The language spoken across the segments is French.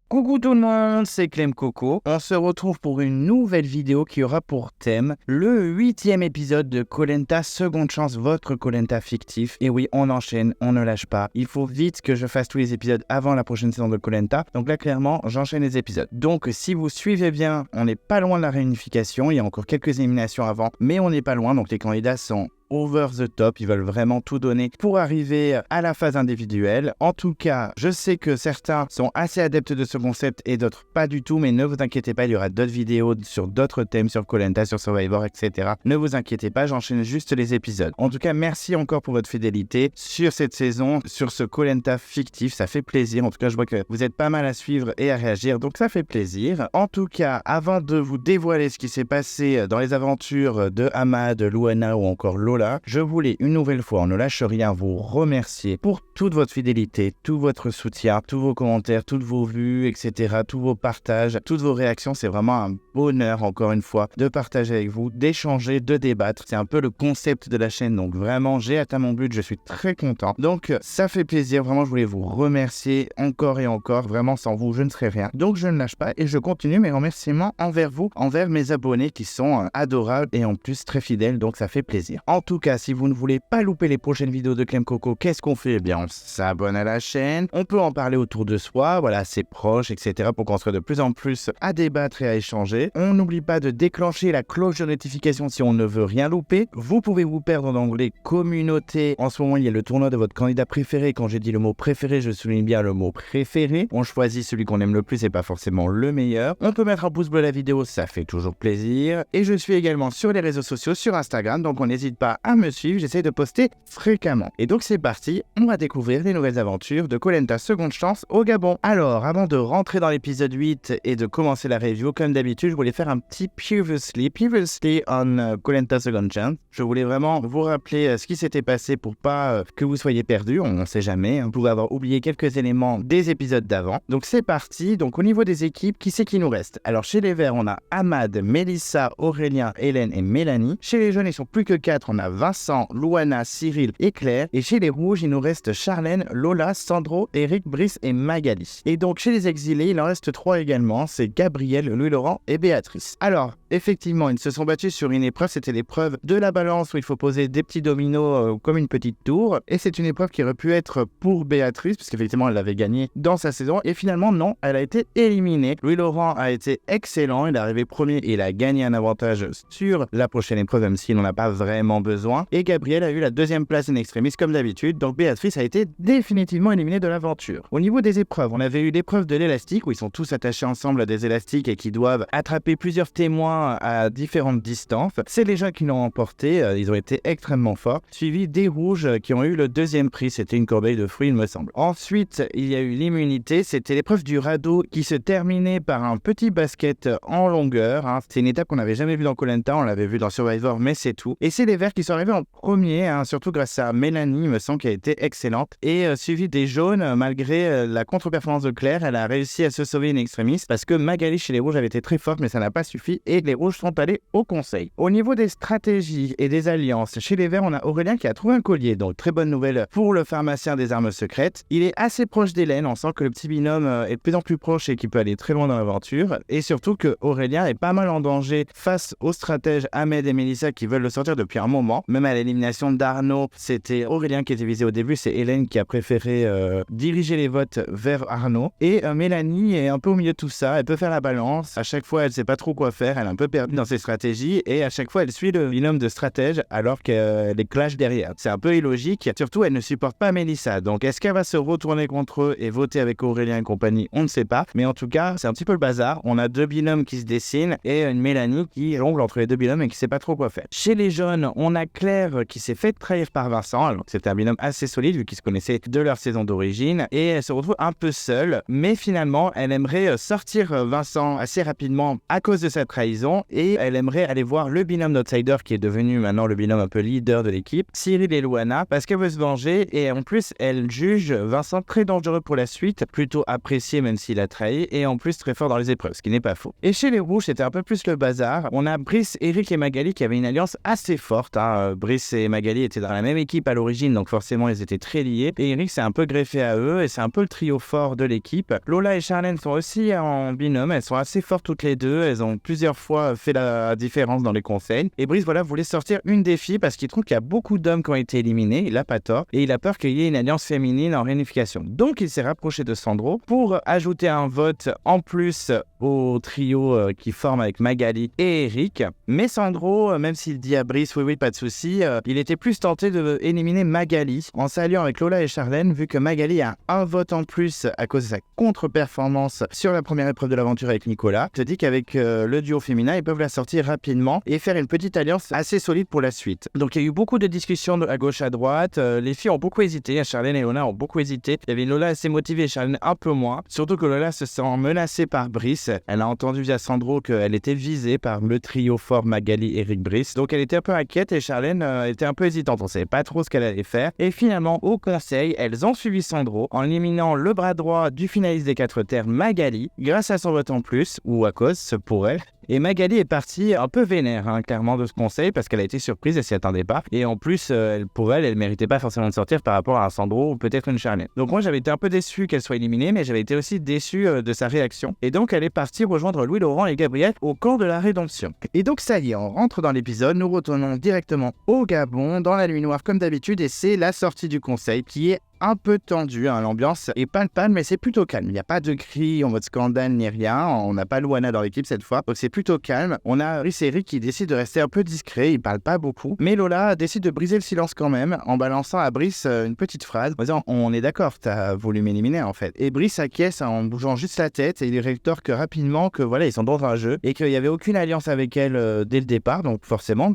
Coucou tout le monde, c'est Clem Coco. On se retrouve pour une nouvelle vidéo qui aura pour thème le 8e épisode de Koh Lanta Seconde Chance, votre Koh Lanta fictif. Et oui, on enchaîne, on ne lâche pas. Il faut vite que je fasse tous les épisodes avant la prochaine saison de Koh Lanta. Donc là, clairement, j'enchaîne les épisodes. Donc si vous suivez bien, on n'est pas loin de la réunification. Il y a encore quelques éliminations avant, mais on n'est pas loin. Donc les candidats sont over the top, ils veulent vraiment tout donner pour arriver à la phase individuelle. En tout cas, je sais que certains sont assez adeptes de ce concept et d'autres pas du tout, mais ne vous inquiétez pas, il y aura d'autres vidéos sur d'autres thèmes, sur Koh Lanta, sur Survivor, etc. Ne vous inquiétez pas, j'enchaîne juste les épisodes. En tout cas, merci encore pour votre fidélité sur cette saison, sur ce Koh Lanta fictif, ça fait plaisir. En tout cas, je vois que vous êtes pas mal à suivre et à réagir, donc ça fait plaisir. En tout cas, avant de vous dévoiler ce qui s'est passé dans les aventures de Ahmad, Louana ou encore Lola, je voulais une nouvelle fois, on ne lâche rien, vous remercier pour toute votre fidélité, tout votre soutien, tous vos commentaires, toutes vos vues, etc., tous vos partages, toutes vos réactions. C'est vraiment un bonheur, encore une fois, de partager avec vous, d'échanger, de débattre. C'est un peu le concept de la chaîne, donc vraiment, j'ai atteint mon but, je suis très content. Donc, ça fait plaisir, vraiment, je voulais vous remercier encore et encore. Vraiment, sans vous, je ne serais rien. Donc, je ne lâche pas et je continue mes remerciements envers vous, envers mes abonnés qui sont adorables et en plus très fidèles, donc ça fait plaisir. En tout cas, si vous ne voulez pas louper les prochaines vidéos de Clem Coco, qu'est-ce qu'on fait? Eh bien, on s'abonne à la chaîne, on peut en parler autour de soi, voilà, ses proches, etc. pour qu'on soit de plus en plus à débattre et à échanger. On n'oublie pas de déclencher la cloche de notification si on ne veut rien louper. Vous pouvez vous perdre dans l'onglet communauté. En ce moment, il y a le tournoi de votre candidat préféré. Quand j'ai dit le mot préféré, je souligne bien le mot préféré. On choisit celui qu'on aime le plus et pas forcément le meilleur. On peut mettre un pouce bleu à la vidéo, ça fait toujours plaisir. Et je suis également sur les réseaux sociaux, sur Instagram, donc on n'hésite pas à me suivre, j'essaie de poster fréquemment. Et donc c'est parti, on va découvrir les nouvelles aventures de Koh Lanta Seconde Chance au Gabon. Alors, avant de rentrer dans l'épisode 8 et de commencer la review, comme d'habitude, je voulais faire un petit previously on Koh Lanta Seconde Chance. Je voulais vraiment vous rappeler ce qui s'était passé pour pas que vous soyez perdus, on ne sait jamais, vous pouvez avoir oublié quelques éléments des épisodes d'avant. Donc c'est parti, donc au niveau des équipes, qui c'est qui nous reste? Alors chez les Verts, on a Ahmad, Mélissa, Aurélien, Hélène et Mélanie. Chez les Jaunes, ils sont plus que 4, on a Vincent, Louana, Cyril et Claire. Et chez les Rouges, il nous reste Charlène, Lola, Sandro, Eric, Brice et Magali. Et donc chez les Exilés, il en reste 3 également, c'est Gabriel, Louis-Laurent et Béatrice. Alors, effectivement, ils se sont battus sur une épreuve, c'était l'épreuve de la balance où il faut poser des petits dominos comme une petite tour. Et c'est une épreuve qui aurait pu être pour Béatrice, parce qu'effectivement, elle l'avait gagnée dans sa saison. Et finalement, non, elle a été éliminée. Louis-Laurent a été excellent, il est arrivé premier et il a gagné un avantage sur la prochaine épreuve, même s'il n'en a pas vraiment besoin. Et Gabriel a eu la 2e place in extremis comme d'habitude, donc Béatrice a été définitivement éliminée de l'aventure. Au niveau des épreuves, on avait eu l'épreuve de l'élastique où ils sont tous attachés ensemble à des élastiques et qui doivent attraper plusieurs témoins à différentes distances. C'est les gens qui l'ont emporté, ils ont été extrêmement forts, suivi des rouges qui ont eu le 2e prix, c'était une corbeille de fruits il me semble. Ensuite, il y a eu l'immunité, c'était l'épreuve du radeau qui se terminait par un petit basket en longueur, c'est une étape qu'on n'avait jamais vue dans Koh Lanta, on l'avait vu dans Survivor mais c'est tout. Et c'est les Verts qui sont arrivés en premier, surtout grâce à Mélanie, il me semble, qui a été excellente. Et suivi des Jaunes, malgré la contre-performance de Claire, elle a réussi à se sauver in extremis parce que Magali chez les Rouges avait été très forte, mais ça n'a pas suffi et les Rouges sont allés au conseil. Au niveau des stratégies et des alliances, chez les Verts, on a Aurélien qui a trouvé un collier, donc très bonne nouvelle pour le pharmacien des armes secrètes. Il est assez proche d'Hélène, on sent que le petit binôme est de plus en plus proche et qu'il peut aller très loin dans l'aventure. Et surtout que Aurélien est pas mal en danger face aux stratèges Ahmed et Mélissa qui veulent le sortir depuis un moment. Même à l'élimination d'Arnaud, c'était Aurélien qui était visé au début, c'est Hélène qui a préféré diriger les votes vers Arnaud. Et Mélanie est un peu au milieu de tout ça, elle peut faire la balance, à chaque fois elle sait pas trop quoi faire, elle est un peu perdue dans ses stratégies et à chaque fois elle suit le binôme de stratèges alors qu'elle est clash derrière. C'est un peu illogique, surtout elle ne supporte pas Mélissa, donc est-ce qu'elle va se retourner contre eux et voter avec Aurélien et compagnie? On ne sait pas, mais en tout cas c'est un petit peu le bazar, on a 2 binômes qui se dessinent et une Mélanie qui jongle entre les 2 binômes et qui sait pas trop quoi faire. Chez les Jaunes, on a Claire qui s'est fait trahir par Vincent, alors c'était un binôme assez solide vu qu'ils se connaissaient de leur saison d'origine et elle se retrouve un peu seule, mais finalement elle aimerait sortir Vincent assez rapidement à cause de sa trahison maison et elle aimerait aller voir le binôme d'Outsider qui est devenu maintenant le binôme un peu leader de l'équipe, Cyril et Loana, parce qu'elle veut se venger et en plus elle juge Vincent très dangereux pour la suite, plutôt apprécié même s'il a trahi et en plus très fort dans les épreuves, ce qui n'est pas faux. Et chez les rouges c'était un peu plus le bazar, on a Brice, Eric et Magali qui avaient une alliance assez forte, Brice et Magali étaient dans la même équipe à l'origine donc forcément ils étaient très liés et Eric s'est un peu greffé à eux et c'est un peu le trio fort de l'équipe. Lola et Charlène sont aussi en binôme, elles sont assez fortes toutes les deux, elles ont plusieurs fois fait la différence dans les conseils et Brice voulait sortir une des filles parce qu'il trouve qu'il y a beaucoup d'hommes qui ont été éliminés, il a pas tort et il a peur qu'il y ait une alliance féminine en réunification. Donc il s'est rapproché de Sandro pour ajouter un vote en plus au trio qui forme avec Magali et Eric. Mais Sandro, même s'il dit à Brice oui pas de souci, il était plus tenté d'éliminer Magali en s'alliant avec Lola et Charlène vu que Magali a un vote en plus à cause de sa contre-performance sur la première épreuve de l'aventure avec Nicolas. Je te dis qu'avec le duo féminin ils peuvent la sortir rapidement et faire une petite alliance assez solide pour la suite. Donc il y a eu beaucoup de discussions à gauche à droite, les filles ont beaucoup hésité, Charlène et Lola ont beaucoup hésité. Il y avait Lola assez motivée et Charlène un peu moins, surtout que Lola se sent menacée par Brice. Elle a entendu via Sandro qu'elle était visée par le trio fort Magali, Eric, Brice. Donc elle était un peu inquiète et Charlène était un peu hésitante, on ne savait pas trop ce qu'elle allait faire. Et finalement au conseil, elles ont suivi Sandro en éliminant le bras droit du finaliste des 4 terres Magali, grâce à son vote en plus, ou à cause pour elle. Et Magali est partie un peu vénère, clairement, de ce conseil, parce qu'elle a été surprise, elle s'y attendait pas. Et en plus, pour elle méritait pas forcément de sortir par rapport à un Sandro ou peut-être une Charlène. Donc moi, j'avais été un peu déçu qu'elle soit éliminée, mais j'avais été aussi déçu de sa réaction. Et donc, elle est partie rejoindre Louis Laurent et Gabriel au camp de la rédemption. Et donc, ça y est, on rentre dans l'épisode, nous retournons directement au Gabon, dans la nuit noire comme d'habitude, et c'est la sortie du conseil qui est un peu tendu, l'ambiance est palpable mais c'est plutôt calme, il n'y a pas de cris en mode scandale ni rien, on n'a pas Loana dans l'équipe cette fois, donc c'est plutôt calme. On a Brice et Eric qui décident de rester un peu discrets, ils parlent pas beaucoup, mais Lola décide de briser le silence quand même en balançant à Brice une petite phrase en disant on est d'accord, t'as voulu m'éliminer en fait. Et Brice acquiesce en bougeant juste la tête et il rétorque rapidement que voilà, ils sont dans un jeu et qu'il n'y avait aucune alliance avec elle dès le départ, donc forcément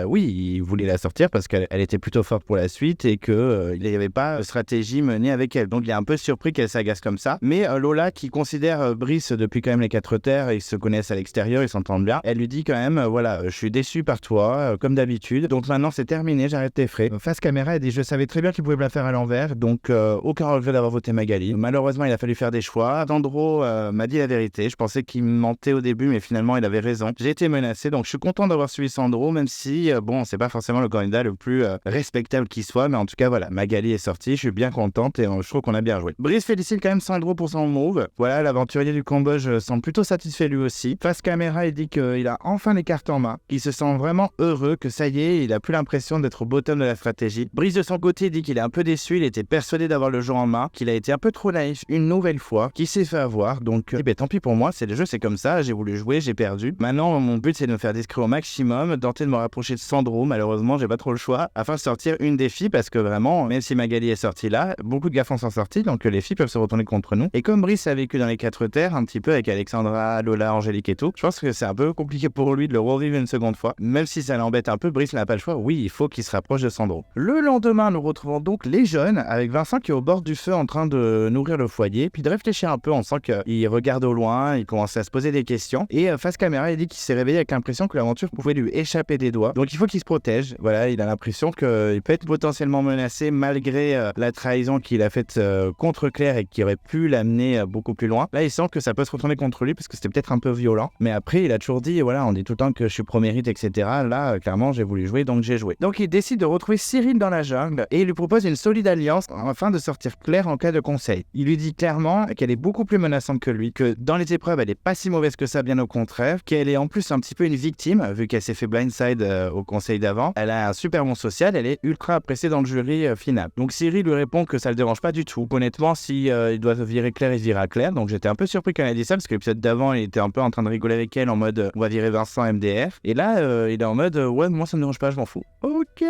oui, il voulait la sortir parce qu'elle était plutôt forte pour la suite et qu'il n'y avait pas de stratégie menée avec elle. Donc il est un peu surpris qu'elle s'agace comme ça. Mais Lola, qui considère Brice depuis quand même les 4 terres, ils se connaissent à l'extérieur, ils s'entendent bien, elle lui dit quand même, voilà, je suis déçu par toi, comme d'habitude. Donc maintenant c'est terminé, j'arrête tes frais. Face caméra, elle dit, je savais très bien qu'il pouvait me la faire à l'envers, donc aucun regret d'avoir voté Magali. Malheureusement, il a fallu faire des choix. Sandro m'a dit la vérité. Je pensais qu'il mentait au début, mais finalement il avait raison. J'ai été menacé, donc je suis content d'avoir suivi Sandro, même si, c'est pas forcément le candidat le plus respectable qui soit, mais en tout cas, voilà, Magali est sortie, je suis bien contente et je trouve qu'on a bien joué. Brice félicite quand même Sandro pour son move. Voilà, l'aventurier du Cambodge semble plutôt satisfait lui aussi. Face caméra, il dit qu'il a enfin les cartes en main, qu'il se sent vraiment heureux, que ça y est, il a plus l'impression d'être au bottom de la stratégie. Brice de son côté dit qu'il est un peu déçu, il était persuadé d'avoir le jeu en main, qu'il a été un peu trop naïf une nouvelle fois, qu'il s'est fait avoir, donc tant pis pour moi, c'est le jeu, c'est comme ça, j'ai voulu jouer, j'ai perdu. Maintenant, mon but c'est de me faire discret au maximum, tenter de me rapprocher de Sandro, malheureusement j'ai pas trop le choix, afin de sortir une des filles, parce que vraiment, même si Magali est sortie là, beaucoup de garçons sont sortis, donc les filles peuvent se retourner contre nous. Et comme Brice a vécu dans les 4 terres, un petit peu avec Alexandra, Lola, Angélique et tout, je pense que c'est un peu compliqué pour lui de le revivre une seconde fois. Même si ça l'embête un peu, Brice n'a pas le choix, oui, il faut qu'il se rapproche de Sandro. Le lendemain, nous retrouvons donc les jeunes, avec Vincent qui est au bord du feu en train de nourrir le foyer, puis de réfléchir un peu, on sent qu'il regarde au loin, il commence à se poser des questions, et face caméra, il dit qu'il s'est réveillé avec l'impression que l'aventure pouvait lui échapper des doigts, donc il faut qu'il se protège. Voilà, il a l'impression qu'il peut être potentiellement menacé malgré la trahison qu'il a faite contre Claire et qui aurait pu l'amener beaucoup plus loin. Là, il sent que ça peut se retourner contre lui parce que c'était peut-être un peu violent. Mais après, il a toujours dit, voilà, on dit tout le temps que je suis pro-mérite, etc. Là, clairement, j'ai voulu jouer, donc j'ai joué. Donc, il décide de retrouver Cyril dans la jungle et il lui propose une solide alliance afin de sortir Claire en cas de conseil. Il lui dit clairement qu'elle est beaucoup plus menaçante que lui, que dans les épreuves, elle est pas si mauvaise que ça, bien au contraire, qu'elle est en plus un petit peu une victime, vu qu'elle s'est fait blindside au conseil d'avant. Elle a un super bon social, elle est ultra appréciée dans le jury final. Donc, Cyril lui répond que ça le dérange pas du tout. Honnêtement, si il doit virer Claire, il vira Claire. Donc j'étais un peu surpris quand elle a dit ça parce que l'épisode d'avant, il était un peu en train de rigoler avec elle en mode on va virer Vincent MDR. Et là, il est en mode ouais, moi ça me dérange pas, je m'en fous. Ok.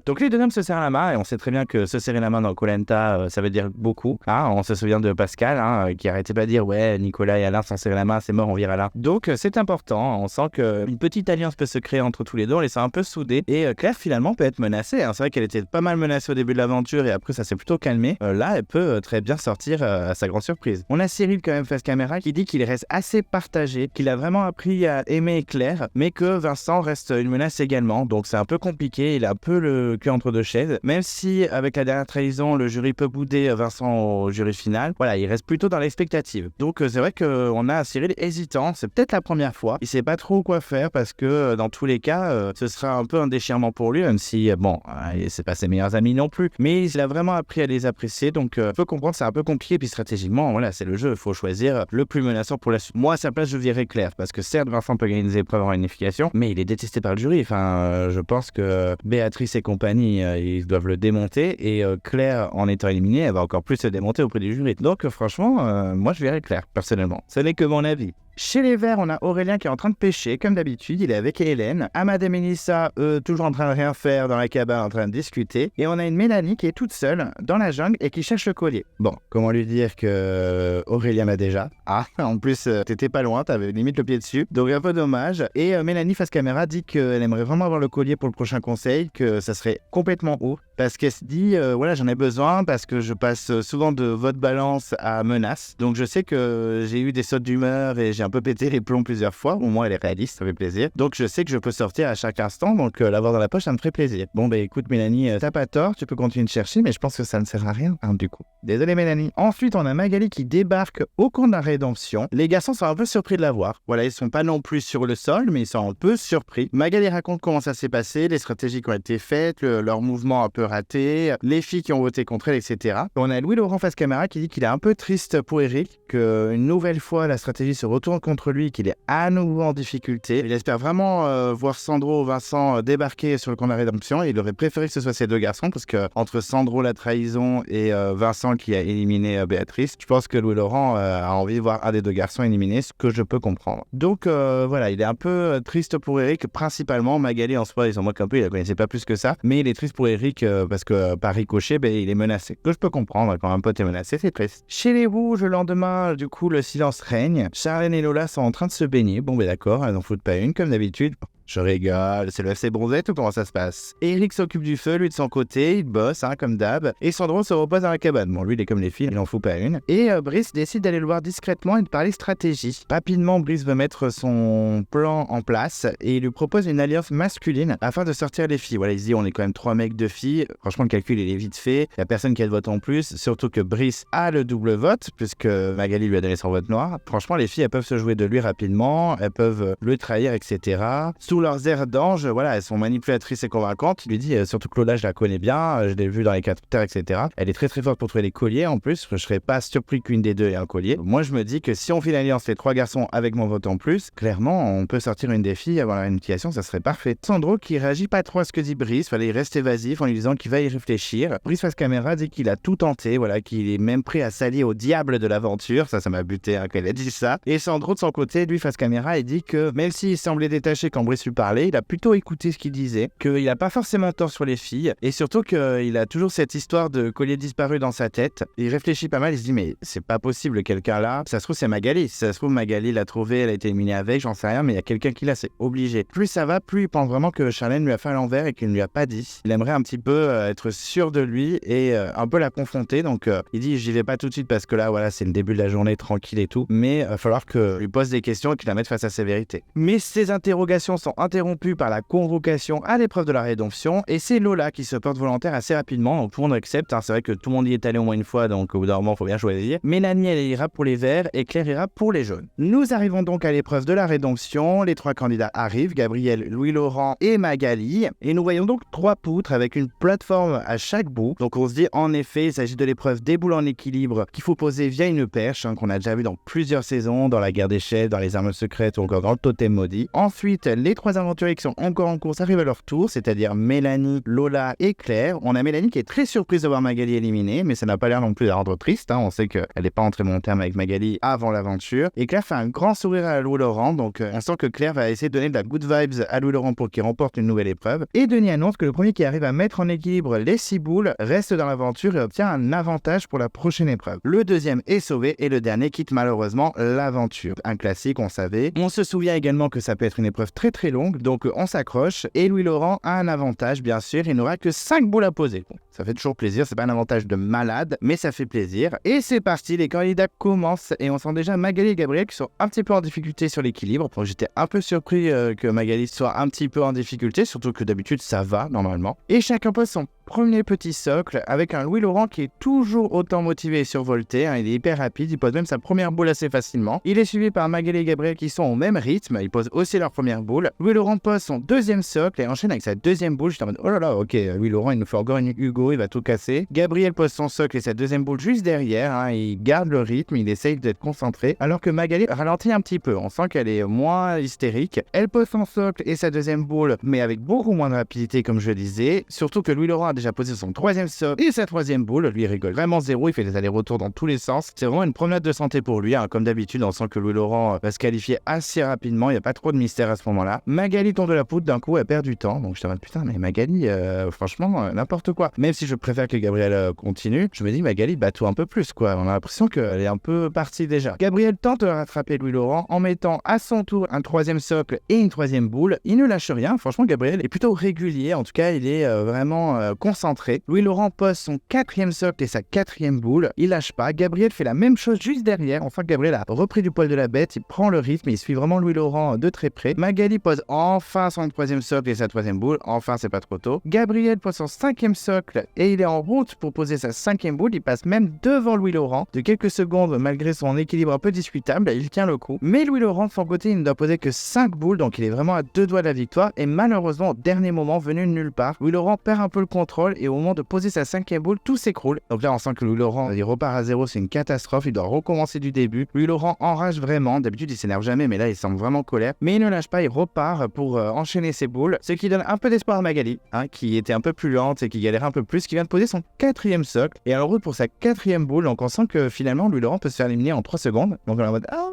Donc les deux hommes se serrent la main et on sait très bien que se serrer la main dans Koh Lanta, ça veut dire beaucoup. On se souvient de Pascal qui arrêtait pas de dire ouais, Nicolas et Alain s'en serrer la main, c'est mort, on vire Alain. Donc c'est important. On sent qu'une petite alliance peut se créer entre tous les deux. On les sent un peu soudés et Claire finalement peut être menacée. C'est vrai qu'elle était pas mal menacée au début de l'aventure et après ça s'est plutôt plutôt calmée, là elle peut très bien sortir à sa grande surprise. On a Cyril quand même face caméra qui dit qu'il reste assez partagé, qu'il a vraiment appris à aimer Claire, mais que Vincent reste une menace également, donc c'est un peu compliqué, il a un peu le cul entre deux chaises, même si avec la dernière trahison le jury peut bouder Vincent au jury final, voilà, il reste plutôt dans l'expectative. Donc c'est vrai qu'on a Cyril hésitant, c'est peut-être la première fois, il sait pas trop quoi faire parce que dans tous les cas, ce sera un peu un déchirement pour lui, même si bon, c'est pas ses meilleurs amis non plus, mais il a vraiment appris à les apprécier, donc faut comprendre c'est un peu compliqué, puis stratégiquement, voilà, c'est le jeu, il faut choisir le plus menaçant pour la suite. Moi à sa place je virais Claire, parce que certes Vincent peut gagner des épreuves en unification, mais il est détesté par le jury, enfin je pense que Béatrice et compagnie, ils doivent le démonter, et Claire en étant éliminée, elle va encore plus se démonter auprès du jury. Donc franchement, moi je verrais Claire, personnellement. Ce n'est que mon avis. Chez les Verts, on a Aurélien qui est en train de pêcher, comme d'habitude, il est avec Hélène. Amad et Mélissa, eux, toujours en train de rien faire dans la cabane, en train de discuter. Et on a une Mélanie qui est toute seule dans la jungle et qui cherche le collier. Bon, comment lui dire que Aurélien l'a déjà? Ah, en plus, t'étais pas loin, t'avais limite le pied dessus. Donc un peu dommage. Et Mélanie, face caméra, dit qu'elle aimerait vraiment avoir le collier pour le prochain conseil, que ça serait complètement haut. Parce qu'elle se dit, voilà, j'en ai besoin parce que je passe souvent de vote balance à menace. Donc je sais que j'ai eu des sautes d'humeur et j'ai un peu pété les plombs plusieurs fois. Au moins elle est réaliste, ça fait plaisir. Donc je sais que je peux sortir à chaque instant, donc l'avoir dans la poche, ça me ferait plaisir. Bon bah écoute Mélanie, t'as pas tort, tu peux continuer de chercher, mais je pense que ça ne sert à rien, hein, du coup. Désolé Mélanie. Ensuite on a Magali qui débarque au camp de la rédemption. Les garçons sont un peu surpris de la voir. Voilà, ils sont pas non plus sur le sol, mais ils sont un peu surpris. Magali raconte comment ça s'est passé, les stratégies qui ont été faites, leur mouvement un peu raté, les filles qui ont voté contre elle, etc. On a Louis-Laurent face caméra qui dit qu'il est un peu triste pour Eric, qu'une nouvelle fois la stratégie se retourne contre lui, qu'il est à nouveau en difficulté. Il espère vraiment voir Sandro ou Vincent débarquer sur le camp de la rédemption, et il aurait préféré que ce soit ces deux garçons, parce que entre Sandro la trahison et Vincent qui a éliminé Béatrice, je pense que Louis-Laurent a envie de voir un des deux garçons éliminé, ce que je peux comprendre. Donc voilà, il est un peu triste pour Eric, principalement. Magali en soi, il s'en moque un peu, il la connaissait pas plus que ça, mais il est triste pour Eric parce que par ricochet, il est menacé. Que je peux comprendre, quand un pote est menacé, c'est triste. Chez les rouges, le lendemain, du coup, le silence règne. Charlène et Lola sont en train de se baigner. Bon, d'accord, elles n'en foutent pas une, comme d'habitude. Je rigole, c'est le FC Bronzette ou comment ça se passe? Eric s'occupe du feu, lui de son côté, il bosse, comme d'hab. Et Sandro se repose dans la cabane. Bon, lui, il est comme les filles, il en fout pas une. Et Brice décide d'aller le voir discrètement et de parler stratégie. Rapidement, Brice veut mettre son plan en place et il lui propose une alliance masculine afin de sortir les filles. Voilà, il se dit, on est quand même 3 mecs, 2 filles. Franchement, le calcul, il est vite fait. Il n'y a personne qui a de vote en plus, surtout que Brice a le double vote, puisque Magali lui a donné son vote noir. Franchement, les filles, elles peuvent se jouer de lui rapidement, elles peuvent le trahir, etc. Sous leurs airs d'ange, voilà, elles sont manipulatrices et convaincantes. Il lui dit, surtout que Lola, je la connais bien, je l'ai vue dans les 4 terres, etc. Elle est très très forte pour trouver les colliers en plus. Je serais pas surpris qu'une des deux ait un collier. Moi, je me dis que si on fait l'alliance les 3 garçons avec mon vote en plus, clairement, on peut sortir une des filles avant la réunification, ça serait parfait. Sandro qui réagit pas trop à ce que dit Brice, il reste évasif en lui disant qu'il va y réfléchir. Brice face caméra dit qu'il a tout tenté, voilà, qu'il est même prêt à s'allier au diable de l'aventure. Ça m'a buté qu'elle ait dit ça. Et Sandro de son côté, lui face caméra, il dit que même s'il semblait détaché quand Brice lui parlait, il a plutôt écouté ce qu'il disait, qu'il a pas forcément tort sur les filles, et surtout qu'il a toujours cette histoire de collier disparu dans sa tête. Il réfléchit pas mal, il se dit mais c'est pas possible, quelqu'un là, ça se trouve c'est Magali, si ça se trouve Magali l'a trouvé, elle a été éliminée avec, j'en sais rien, mais il y a quelqu'un qui l'a, c'est obligé. Plus ça va, plus il pense vraiment que Charlène lui a fait à l'envers et qu'il ne lui a pas dit. Il aimerait un petit peu être sûr de lui et un peu la confronter, donc il dit j'y vais pas tout de suite parce que là voilà c'est le début de la journée tranquille et tout, mais il va falloir que lui pose des questions et qu'il la mette face à ses vérités. Mais ces interrogations sont interrompues par la convocation à l'épreuve de la rédemption, et c'est Lola qui se porte volontaire assez rapidement, donc tout le monde accepte, c'est vrai que tout le monde y est allé au moins une fois, donc au bout d'un moment il faut bien choisir. Mélanie elle ira pour les verts et Claire ira pour les jaunes. Nous arrivons donc à l'épreuve de la rédemption, les 3 candidats arrivent, Gabriel, Louis-Laurent et Magali, et nous voyons donc 3 poutres avec une plateforme à chaque bout, donc on se dit en effet il s'agit de l'épreuve des boules en équilibre qu'il faut poser via une perche, qu'on a déjà vu dans plusieurs saisons, dans la guerre des chefs, dans les armes secrètes ou encore dans le totem maudit. Ensuite les 3 aventuriers qui sont encore en course arrivent à leur tour, c'est-à-dire Mélanie, Lola et Claire. On a Mélanie qui est très surprise de voir Magali éliminée, mais ça n'a pas l'air non plus de la rendre triste, on sait qu'elle n'est pas entrée mon terme avec Magali avant l'aventure. Et Claire fait un grand sourire à Louis-Laurent, donc on sent que Claire va essayer de donner de la good vibes à Louis-Laurent pour qu'il remporte une nouvelle épreuve. Et Denis annonce que le premier qui arrive à mettre en équilibre les 6 boules reste dans l'aventure et obtient un avantage pour la prochaine épreuve. Le deuxième est sauvé et le dernier quitte malheureusement l'aventure. Un classique, on savait. On se souvient également que ça peut être une épreuve très très longue, donc on s'accroche. Et Louis-Laurent a un avantage, bien sûr, il n'aura que 5 boules à poser. Bon, ça fait toujours plaisir, c'est pas un avantage de malade, mais ça fait plaisir. Et c'est parti, les candidats commencent et on sent déjà Magali et Gabriel qui sont un petit peu en difficulté sur l'équilibre. Donc j'étais un peu surpris que Magali soit un petit peu en difficulté, surtout que d'habitude ça va normalement. Et chacun pose son premier petit socle avec un Louis-Laurent qui est toujours autant motivé et survolté, hein, il est hyper rapide, il pose même sa première boule assez facilement. Il est suivi par Magali et Gabriel qui sont au même rythme, ils posent aussi leur première boule. Louis-Laurent pose son deuxième socle et enchaîne avec sa deuxième boule. J'étais en mode oh là là, ok, Louis-Laurent il nous fait encore une Hugo, il va tout casser. Gabriel pose son socle et sa deuxième boule juste derrière, hein, il garde le rythme, il essaye d'être concentré, alors que Magali ralentit un petit peu, on sent qu'elle est moins hystérique. Elle pose son socle et sa deuxième boule, mais avec beaucoup moins de rapidité comme je le disais, surtout que Louis-Laurent a déjà posé son troisième socle et sa troisième boule. Lui il rigole vraiment zéro, il fait des allers-retours dans tous les sens. C'est vraiment une promenade de santé pour lui, hein. Comme d'habitude on sent que Louis-Laurent va se qualifier assez rapidement, il n'y a pas trop de mystère à ce moment-là. Magali tombe de la poudre, d'un coup elle perd du temps, donc je te dis putain mais Magali franchement n'importe quoi. Même si je préfère que Gabriel continue, je me dis Magali bat-toi un peu plus quoi, on a l'impression qu'elle est un peu partie déjà. Gabriel tente de rattraper Louis-Laurent en mettant à son tour un troisième socle et une troisième boule. Il ne lâche rien, franchement Gabriel est plutôt régulier, en tout cas il est vraiment concentré. Louis-Laurent pose son quatrième socle et sa quatrième boule, il lâche pas. Gabriel fait la même chose juste derrière, enfin Gabriel a repris du poil de la bête, il prend le rythme, il suit vraiment Louis-Laurent de très près. Magali pose enfin son troisième socle et sa troisième boule, enfin c'est pas trop tôt. Gabriel pose son cinquième socle et il est en route pour poser sa cinquième boule, il passe même devant Louis-Laurent de quelques secondes malgré son équilibre un peu discutable, il tient le coup. Mais Louis-Laurent de son côté il ne doit poser que 5 boules, donc il est vraiment à 2 doigts de la victoire et malheureusement au dernier moment venu de nulle part, Louis-Laurent perd un peu le contrôle et au moment de poser sa cinquième boule, tout s'écroule. Donc là on sent que Louis-Laurent il repart à zéro, c'est une catastrophe, il doit recommencer du début. Louis-Laurent enrage vraiment, d'habitude il s'énerve jamais mais là il semble vraiment colère, mais il ne lâche pas, il repart pour enchaîner ses boules, ce qui donne un peu d'espoir à Magali, hein, qui était un peu plus lente et qui galère un peu plus, qui vient de poser son quatrième socle et en route pour sa quatrième boule, donc on sent que finalement Louis-Laurent peut se faire éliminer en 3 secondes, donc on est en mode ah.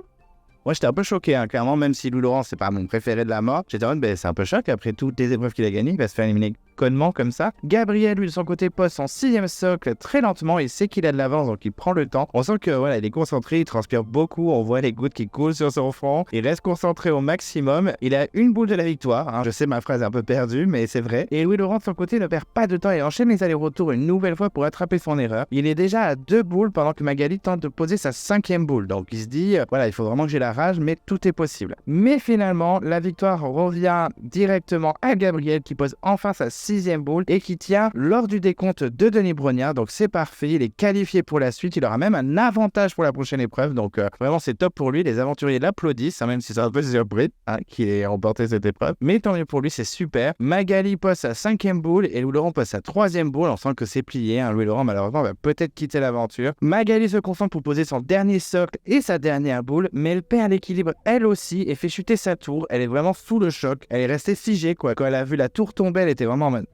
Moi j'étais un peu choqué, hein, clairement, même si Louis-Laurent c'est pas mon préféré de la mort, j'étais en mode c'est un peu choc, après toutes les épreuves qu'il a gagnées, il va se faire éliminer connement comme ça. Gabriel, lui, de son côté, pose son sixième socle très lentement, il sait qu'il a de l'avance, donc il prend le temps. On sent que voilà, il est concentré, il transpire beaucoup, on voit les gouttes qui coulent sur son front, il reste concentré au maximum, il a une boule de la victoire, hein. Je sais ma phrase est un peu perdue, mais c'est vrai. Et Louis-Laurent, de son côté, ne perd pas de temps et enchaîne les allers-retours une nouvelle fois pour attraper son erreur. Il est déjà à 2 boules pendant que Magali tente de poser sa cinquième boule, donc il se dit, voilà, il faut vraiment que j'ai la rage, mais tout est possible. Mais finalement, la victoire revient directement à Gabriel qui pose enfin sa sixième boule et qui tient lors du décompte de Denis Brognard. Donc c'est parfait, il est qualifié pour la suite, il aura même un avantage pour la prochaine épreuve. Donc vraiment c'est top pour lui, les aventuriers l'applaudissent, hein, même si c'est un peu surpris qu'il ait remporté cette épreuve. Mais tant mieux pour lui, c'est super. Magali pose sa cinquième boule et Louis-Laurent pose sa troisième boule. On sent que c'est plié, hein. Louis-Laurent malheureusement va peut-être quitter l'aventure. Magali se concentre pour poser son dernier socle et sa dernière boule, mais elle perd l'équilibre elle aussi et fait chuter sa tour. Elle est vraiment sous le choc, elle est restée figée quoi. Quand elle a vu la tour tomber, elle était vraiment en mode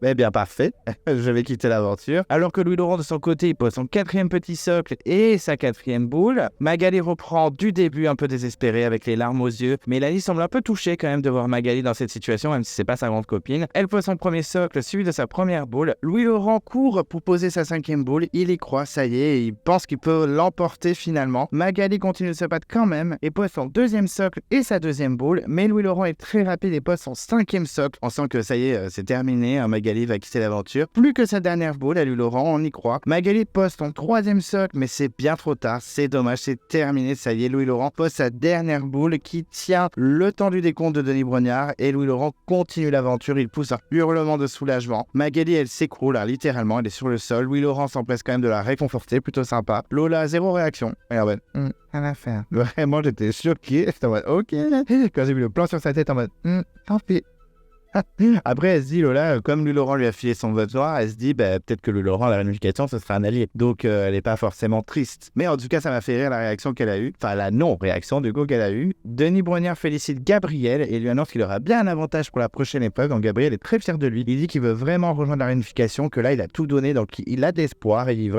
eh bien parfait, je vais quitter l'aventure. Alors que Louis-Laurent de son côté, il pose son quatrième petit socle et sa quatrième boule. Magali reprend du début un peu désespérée avec les larmes aux yeux. Mélanie semble un peu touchée quand même de voir Magali dans cette situation, même si c'est pas sa grande copine. Elle pose son premier socle suivi de sa première boule. Louis-Laurent court pour poser sa cinquième boule. Il y croit, ça y est, il pense qu'il peut l'emporter finalement. Magali continue de se battre quand même et pose son deuxième socle et sa deuxième boule. Mais Louis-Laurent est très rapide et pose son cinquième socle. On sent que ça y est, c'est terminé. Magali va quitter l'aventure. Plus que sa dernière boule à Louis-Laurent, on y croit. Magali pose son troisième socle, mais c'est bien trop tard. C'est dommage, c'est terminé. Ça y est, Louis-Laurent pose sa dernière boule qui tient le temps du décompte de Denis Brognard et Louis-Laurent continue l'aventure. Il pousse un hurlement de soulagement. Magali, elle s'écroule, hein, littéralement. Elle est sur le sol. Louis-Laurent s'empresse quand même de la réconforter, plutôt sympa. Lola, zéro réaction. Regarde, rien à faire. Vraiment, j'étais choqué. J'étais en mode, ok. Quand j'ai vu le plan sur sa tête, en mode, tant pis. Après, elle se dit, Lola, comme Louis-Laurent lui a filé son vote noir, elle se dit, peut-être que Louis-Laurent, la réunification, ce sera un allié. Donc, elle n'est pas forcément triste. Mais en tout cas, ça m'a fait rire la réaction qu'elle a eue. Enfin, la non-réaction, du coup, qu'elle a eue. Denis Brognard félicite Gabriel et lui annonce qu'il aura bien un avantage pour la prochaine épreuve. Donc, Gabriel est très fier de lui. Il dit qu'il veut vraiment rejoindre la réunification, que là, il a tout donné. Donc, il a d'espoir et il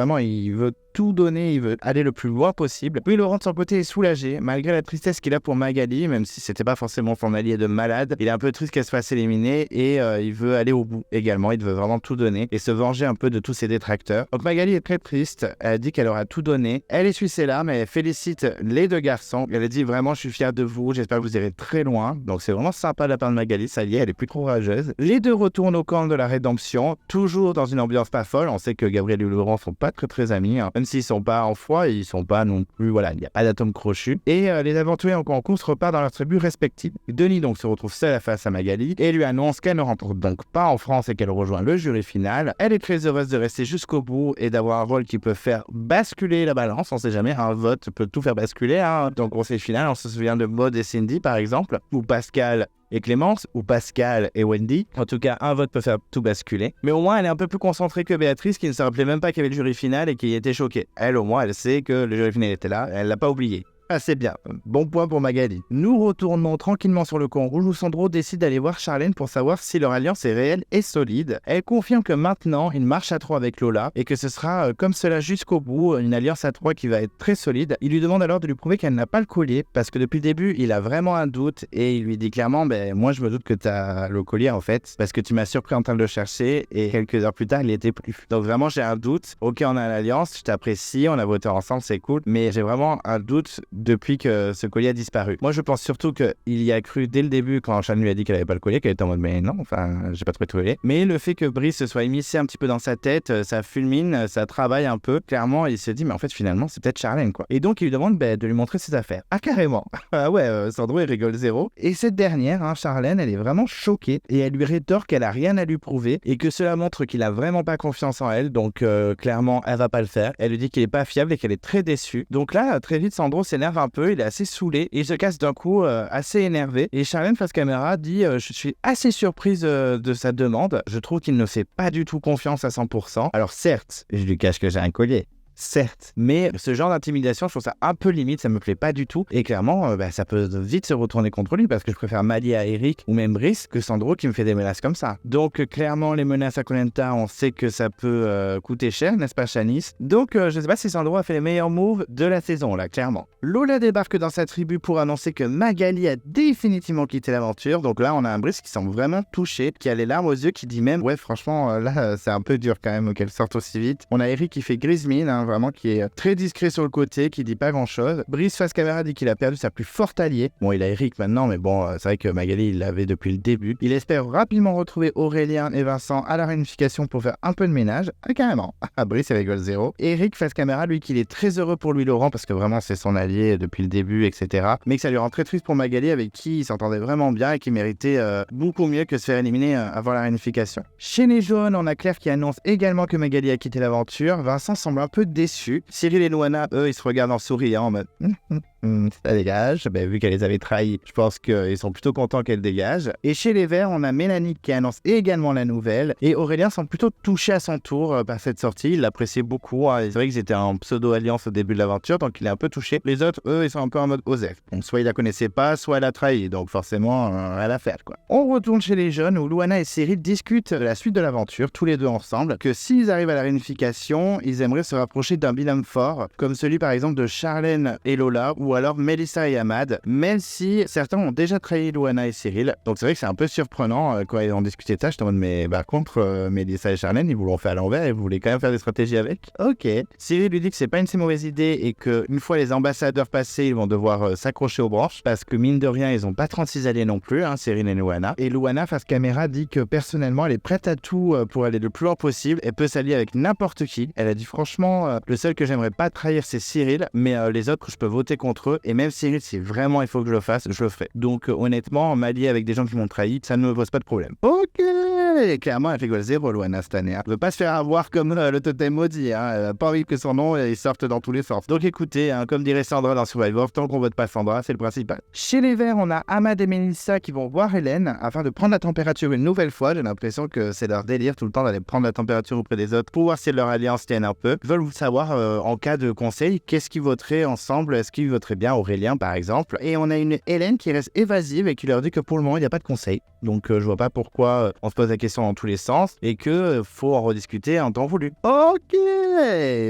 veut tout donner, il veut aller le plus loin possible. Puis Laurent de son côté est soulagé, malgré la tristesse qu'il a pour Magali, même si c'était pas forcément son allié de malade. Il est un peu triste qu'elle se fasse éliminer et il veut aller au bout également, il veut vraiment tout donner et se venger un peu de tous ses détracteurs. Donc Magali est très triste, elle dit qu'elle aura tout donné. Elle essuie ses larmes et elle félicite les deux garçons. Elle dit vraiment je suis fière de vous, j'espère que vous irez très loin. Donc c'est vraiment sympa de la part de Magali, ça y est, elle est plus trop courageuse. Les deux retournent au camp de la rédemption, toujours dans une ambiance pas folle. On sait que Gabriel et Laurent sont pas très amis, hein. Même s'ils sont pas en froid, ils sont pas non plus, voilà, il n'y a pas d'atome crochu. Et les aventuriers en course repartent dans leurs tribus respectives. Denis donc se retrouve seule face à Magali et lui annonce qu'elle ne rentre donc pas en France et qu'elle rejoint le jury final. Elle est très heureuse de rester jusqu'au bout et d'avoir un rôle qui peut faire basculer la balance. On sait jamais, un vote peut tout faire basculer, hein. Donc au conseil final, on se souvient de Maud et Cindy par exemple, ou Pascal et Clémence, ou Pascal et Wendy. En tout cas, un vote peut faire tout basculer. Mais au moins, elle est un peu plus concentrée que Béatrice, qui ne se rappelait même pas qu'il y avait le jury final et qui était choquée. Elle, au moins, elle sait que le jury final était là, elle l'a pas oublié. Ah, c'est bien. Bon point pour Magali. Nous retournons tranquillement sur le camp rouge où Sandro décide d'aller voir Charlène pour savoir si leur alliance est réelle et solide. Elle confirme que maintenant, il marche à 3 avec Lola et que ce sera comme cela jusqu'au bout, une alliance à 3 qui va être très solide. Il lui demande alors de lui prouver qu'elle n'a pas le collier parce que depuis le début, il a vraiment un doute et il lui dit clairement moi je me doute que tu as le collier en fait parce que tu m'as surpris en train de le chercher et quelques heures plus tard, il était plus. Donc vraiment, j'ai un doute. Ok, on a l'alliance, je t'apprécie, on a voté ensemble, c'est cool, mais j'ai vraiment un doute depuis que ce collier a disparu. Moi, je pense surtout qu'il y a cru dès le début quand Charlène lui a dit qu'elle avait pas le collier, qu'elle était en mode mais non, enfin, j'ai pas trouvé le collier. Mais le fait que Brice se soit immiscé un petit peu dans sa tête, ça fulmine, ça travaille un peu. Clairement, il s'est dit mais en fait finalement c'est peut-être Charlène quoi. Et donc il lui demande de lui montrer ses affaires. Ah carrément. Ah ouais, Sandro il rigole zéro. Et cette dernière, Charlène, elle est vraiment choquée et elle lui rétorque qu'elle a rien à lui prouver et que cela montre qu'il a vraiment pas confiance en elle. Donc clairement, elle va pas le faire. Elle lui dit qu'il est pas fiable et qu'elle est très déçue. Donc là, très vite, Sandro s'énerve un peu. Il est assez saoulé et il se casse d'un coup assez énervé. Et Charlène face caméra dit je suis assez surprise de sa demande. Je trouve qu'il ne fait pas du tout confiance à 100%. Alors certes, je lui cache que j'ai un collier. Certes, mais ce genre d'intimidation, je trouve ça un peu limite, ça me plaît pas du tout. Et clairement, ça peut vite se retourner contre lui parce que je préfère m'allier à Eric ou même Brice que Sandro qui me fait des menaces comme ça. Donc clairement, les menaces à Koh-Lanta, on sait que ça peut coûter cher, n'est-ce pas Shanice? Donc je sais pas si Sandro a fait les meilleurs moves de la saison là, clairement. Lola débarque dans sa tribu pour annoncer que Magali a définitivement quitté l'aventure. Donc là, on a un Brice qui semble vraiment touché, qui a les larmes aux yeux, qui dit même ouais franchement là c'est un peu dur quand même qu'elle sorte aussi vite. On a Eric qui fait grise mine, vraiment qui est très discret sur le côté, qui dit pas grand chose. Brice face caméra dit qu'il a perdu sa plus forte alliée. Bon, il a Eric maintenant, mais bon, c'est vrai que Magali, il l'avait depuis le début. Il espère rapidement retrouver Aurélien et Vincent à la réunification pour faire un peu de ménage. Ah, carrément. Ah, Brice, il rigole zéro. Eric face caméra, lui, qu'il est très heureux pour lui, Laurent, parce que vraiment, c'est son allié depuis le début, etc. Mais que ça lui rend très triste pour Magali, avec qui il s'entendait vraiment bien et qui méritait beaucoup mieux que se faire éliminer avant la réunification. Chez les jaunes, on a Claire qui annonce également que Magali a quitté l'aventure. Vincent semble un peu déçu. Cyril et Luana, eux, ils se regardent en souriant en mode ça dégage. Vu qu'elle les avait trahis, je pense qu'ils sont plutôt contents qu'elle dégage. Et chez les Verts, on a Mélanie qui annonce également la nouvelle. Et Aurélien semble plutôt touché à son tour par cette sortie. Il l'appréciait beaucoup. C'est vrai qu'ils étaient en pseudo-alliance au début de l'aventure, donc il est un peu touché. Les autres, eux, ils sont un peu en mode Osef. Donc soit il la connaissait pas, soit elle a trahi. Donc forcément, elle a fait quoi. On retourne chez les jeunes où Luana et Cyril discutent de la suite de l'aventure, tous les deux ensemble, que s'ils arrivent à la réunification, ils aimeraient se rapprocher d'un bilan fort, comme celui par exemple de Charlène et Lola, ou alors Mélissa et Ahmad, même si certains ont déjà trahi Luana et Cyril. Donc c'est vrai que c'est un peu surprenant quand ils ont discuté de ça. Je te demande, mais par contre, Mélissa et Charlène, ils vous l'ont fait à l'envers et vous voulez quand même faire des stratégies avec? Ok. Cyril lui dit que c'est pas une si mauvaise idée et qu'une fois les ambassadeurs passés, ils vont devoir s'accrocher aux branches parce que mine de rien, ils ont pas 36 alliés non plus, Cyril et Luana. Et Luana, face caméra, dit que personnellement, elle est prête à tout pour aller le plus loin possible. Elle peut s'allier avec n'importe qui. Elle a dit franchement, le seul que j'aimerais pas trahir, c'est Cyril, mais les autres, je peux voter contre eux. Et même Cyril, si vraiment il faut que je le fasse, je le ferai. Donc honnêtement, m'allier avec des gens qui m'ont trahi, ça ne me pose pas de problème. Ok. Et clairement, elle rigole zéro, Luana, cette année. Elle veut pas se faire avoir comme le totem maudit. Elle a pas envie que son nom il sorte dans tous les sens. Donc écoutez, comme dirait Sandra dans Survivor, tant qu'on vote pas Sandra, c'est le principal. Chez les Verts, on a Ahmad et Mélissa qui vont voir Hélène afin de prendre la température une nouvelle fois. J'ai l'impression que c'est leur délire tout le temps d'aller prendre la température auprès des autres pour voir si leur alliance tienne un peu. Ils veulent savoir en cas de conseil, qu'est-ce qu'ils voteraient ensemble, est-ce qu'ils voteraient bien Aurélien par exemple. Et on a une Hélène qui reste évasive et qui leur dit que pour le moment il n'y a pas de conseil. Donc je vois pas pourquoi on se pose la question dans tous les sens et que faut en rediscuter en temps voulu. Ok.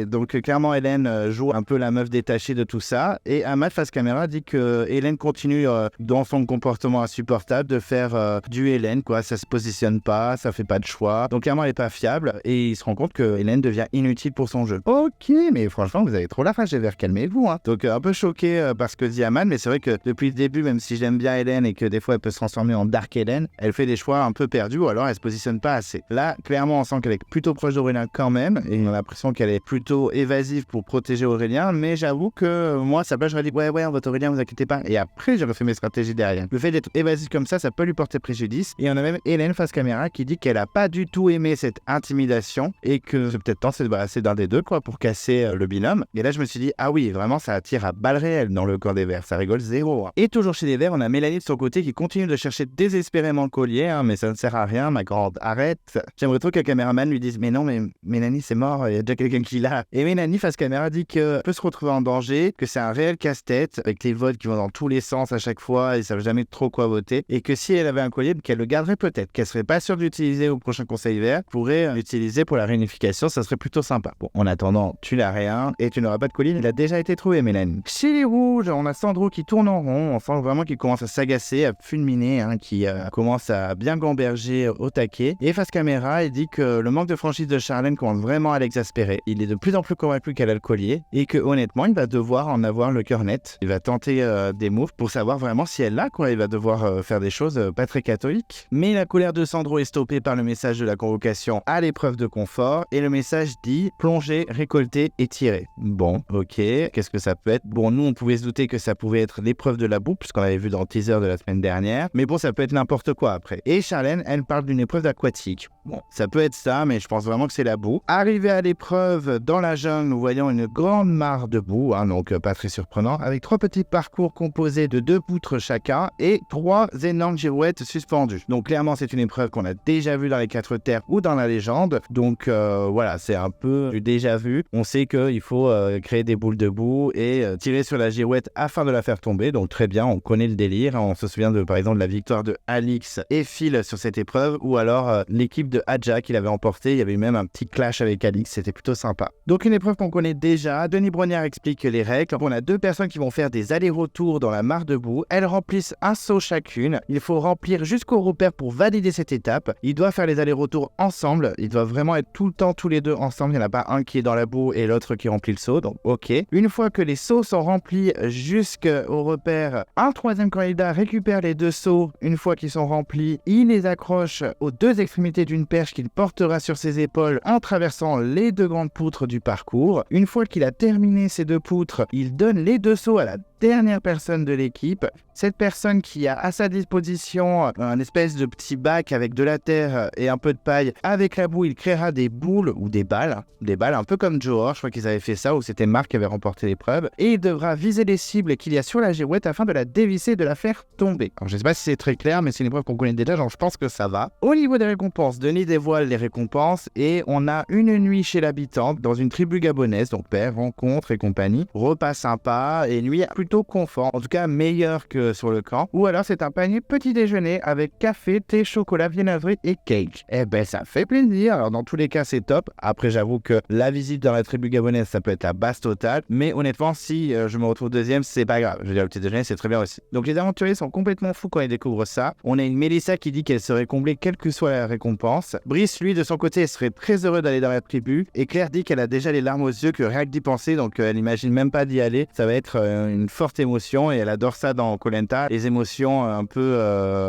Donc clairement Hélène joue un peu la meuf détachée de tout ça et Ahmad face caméra dit que Hélène continue dans son comportement insupportable de faire du Hélène quoi, ça se positionne pas, ça fait pas de choix. Donc clairement elle est pas fiable et il se rend compte que Hélène devient inutile pour son jeu. Ok, mais franchement vous avez trop la rage, calmez-vous hein. Donc un peu choqué par ce que dit Ahmad, mais c'est vrai que depuis le début, même si j'aime bien Hélène et que des fois elle peut se transformer en Dark Hélène, elle fait des choix un peu perdus ou alors elle se positionne pas assez. Là, clairement, on sent qu'elle est plutôt proche d'Aurélien quand même et on a l'impression qu'elle est plutôt évasive pour protéger Aurélien, mais j'avoue que moi, ça peut, j'aurais dit ouais, on vote Aurélien, vous inquiétez pas. Et après, j'aurais fait mes stratégies derrière. Le fait d'être évasive comme ça peut lui porter préjudice. Et on a même Hélène face caméra qui dit qu'elle a pas du tout aimé cette intimidation et que c'est peut-être temps de se débarrasser d'un des deux quoi pour casser le binôme. Et là, je me suis dit ah oui, vraiment, ça attire à balles réelles dans le camp des Verts, ça rigole zéro. Hein. Et toujours chez les Verts, on a Mélanie de son côté qui continue de chercher désespérément le collier, hein, mais ça ne sert à rien, ma grande, arrête. J'aimerais trop qu'un caméraman lui dise mais non, mais Mélanie c'est mort, il y a déjà quelqu'un qui l'a. Et Mélanie face caméra dit qu'elle peut se retrouver en danger, que c'est un réel casse-tête avec les votes qui vont dans tous les sens à chaque fois et ça ne savent jamais trop quoi voter, et que si elle avait un collier, qu'elle le garderait peut-être, qu'elle serait pas sûre d'utiliser au prochain conseil vert, pourrait l'utiliser pour la réunification, ça serait plutôt sympa. Bon, en attendant, tu n'as rien et tu n'auras pas de collier, il a déjà été trouvé Mélanie. Chez les rouges, on a Sandro qui tourne en rond, on sent vraiment qu'il commence à s'agacer, à fulminer, hein, qui commence à bien gamberger au taquet. Et face caméra, il dit que le manque de franchise de Charlène commence vraiment à l'exaspérer. Il est de plus en plus convaincu qu'elle a le collier et que honnêtement, il va devoir en avoir le cœur net. Il va tenter des moves pour savoir vraiment si elle l'a, quoi. Il va devoir faire des choses pas très catholiques. Mais la colère de Sandro est stoppée par le message de la convocation à l'épreuve de confort et le message dit plonger, récolter et tirer. Bon, ok, qu'est-ce que ça peut être? Bon, nous on pouvait se douter que ça pouvait être l'épreuve de la boue puisqu'on avait vu dans le teaser de la semaine dernière, mais bon, ça peut être n'importe quoi après. Et Charlène, elle parle d'une épreuve aquatique. Bon, ça peut être ça, mais je pense vraiment que c'est la boue. Arrivé à l'épreuve dans la jungle, nous voyons une grande mare de boue, hein, donc pas très surprenant, avec 3 petits parcours composés de 2 poutres chacun et 3 énormes girouettes suspendues. Donc clairement, c'est une épreuve qu'on a déjà vue dans les 4 terres ou dans la légende. Donc voilà, c'est un peu du déjà vu. On sait qu'il faut créer des boules de boue et tirer sur la girouette afin de la faire tomber. Donc très bien, on connaît le délire. On se souvient par exemple de la victoire de Alix et Phil sur cette épreuve, ou alors l'équipe de Hadja qui l'avait emporté. Il y avait eu même un petit clash avec Alix, c'était plutôt sympa. Donc une épreuve qu'on connaît déjà. Denis Brognard explique les règles. On a 2 personnes qui vont faire des allers-retours dans la mare de boue. Elles remplissent un seau chacune. Il faut remplir jusqu'au repère pour valider cette étape. Ils doivent faire les allers-retours ensemble. Ils doivent vraiment être tout le temps tous les deux ensemble. Il n'y en a pas un qui est dans la boue et l'autre qui remplit le seau. Donc ok. Une fois que les seaux sont remplis jusqu'au repère, un 3e candidat récupère les 2 seaux. Une fois qu'ils sont remplis, il les accroche aux 2 extrémités d'une perche qu'il portera sur ses épaules en traversant les 2 grandes poutres du parcours. Une fois qu'il a terminé ces 2 poutres, il donne les 2 seaux à la dernière personne de l'équipe. Cette personne qui a à sa disposition un espèce de petit bac avec de la terre et un peu de paille. Avec la boue, il créera des boules ou des balles un peu comme Johor, je crois qu'ils avaient fait ça, ou c'était Marc qui avait remporté l'épreuve. Et il devra viser les cibles qu'il y a sur la girouette afin de la dévisser et de la faire tomber. Alors je sais pas si c'est très clair, mais c'est une épreuve qu'on connaît déjà, donc je pense que ça va. Au niveau des récompenses, Denis dévoile les récompenses et on a une nuit chez l'habitante dans une tribu gabonaise, donc père, rencontre et compagnie. Repas sympa et nuit plutôt confort, en tout cas meilleur que sur le camp. Ou alors c'est un panier petit déjeuner avec café, thé, chocolat, viennoiserie et cake. Eh ben ça fait plaisir. Alors dans tous les cas c'est top. Après j'avoue que la visite dans la tribu gabonaise ça peut être la base totale, mais honnêtement si je me retrouve 2e c'est pas grave. Je veux dire le petit déjeuner c'est très bien aussi. Donc les aventuriers sont complètement fous quand ils découvrent ça. On a une Mélissa qui dit qu'elle serait comblée quelle que soit la récompense. Brice lui de son côté serait très heureux d'aller dans la tribu et Claire dit qu'elle a déjà les larmes aux yeux que rien que d'y penser, donc elle n'imagine même pas d'y aller. Ça va être une forte émotion et elle adore ça dans Koh Lanta, les émotions un peu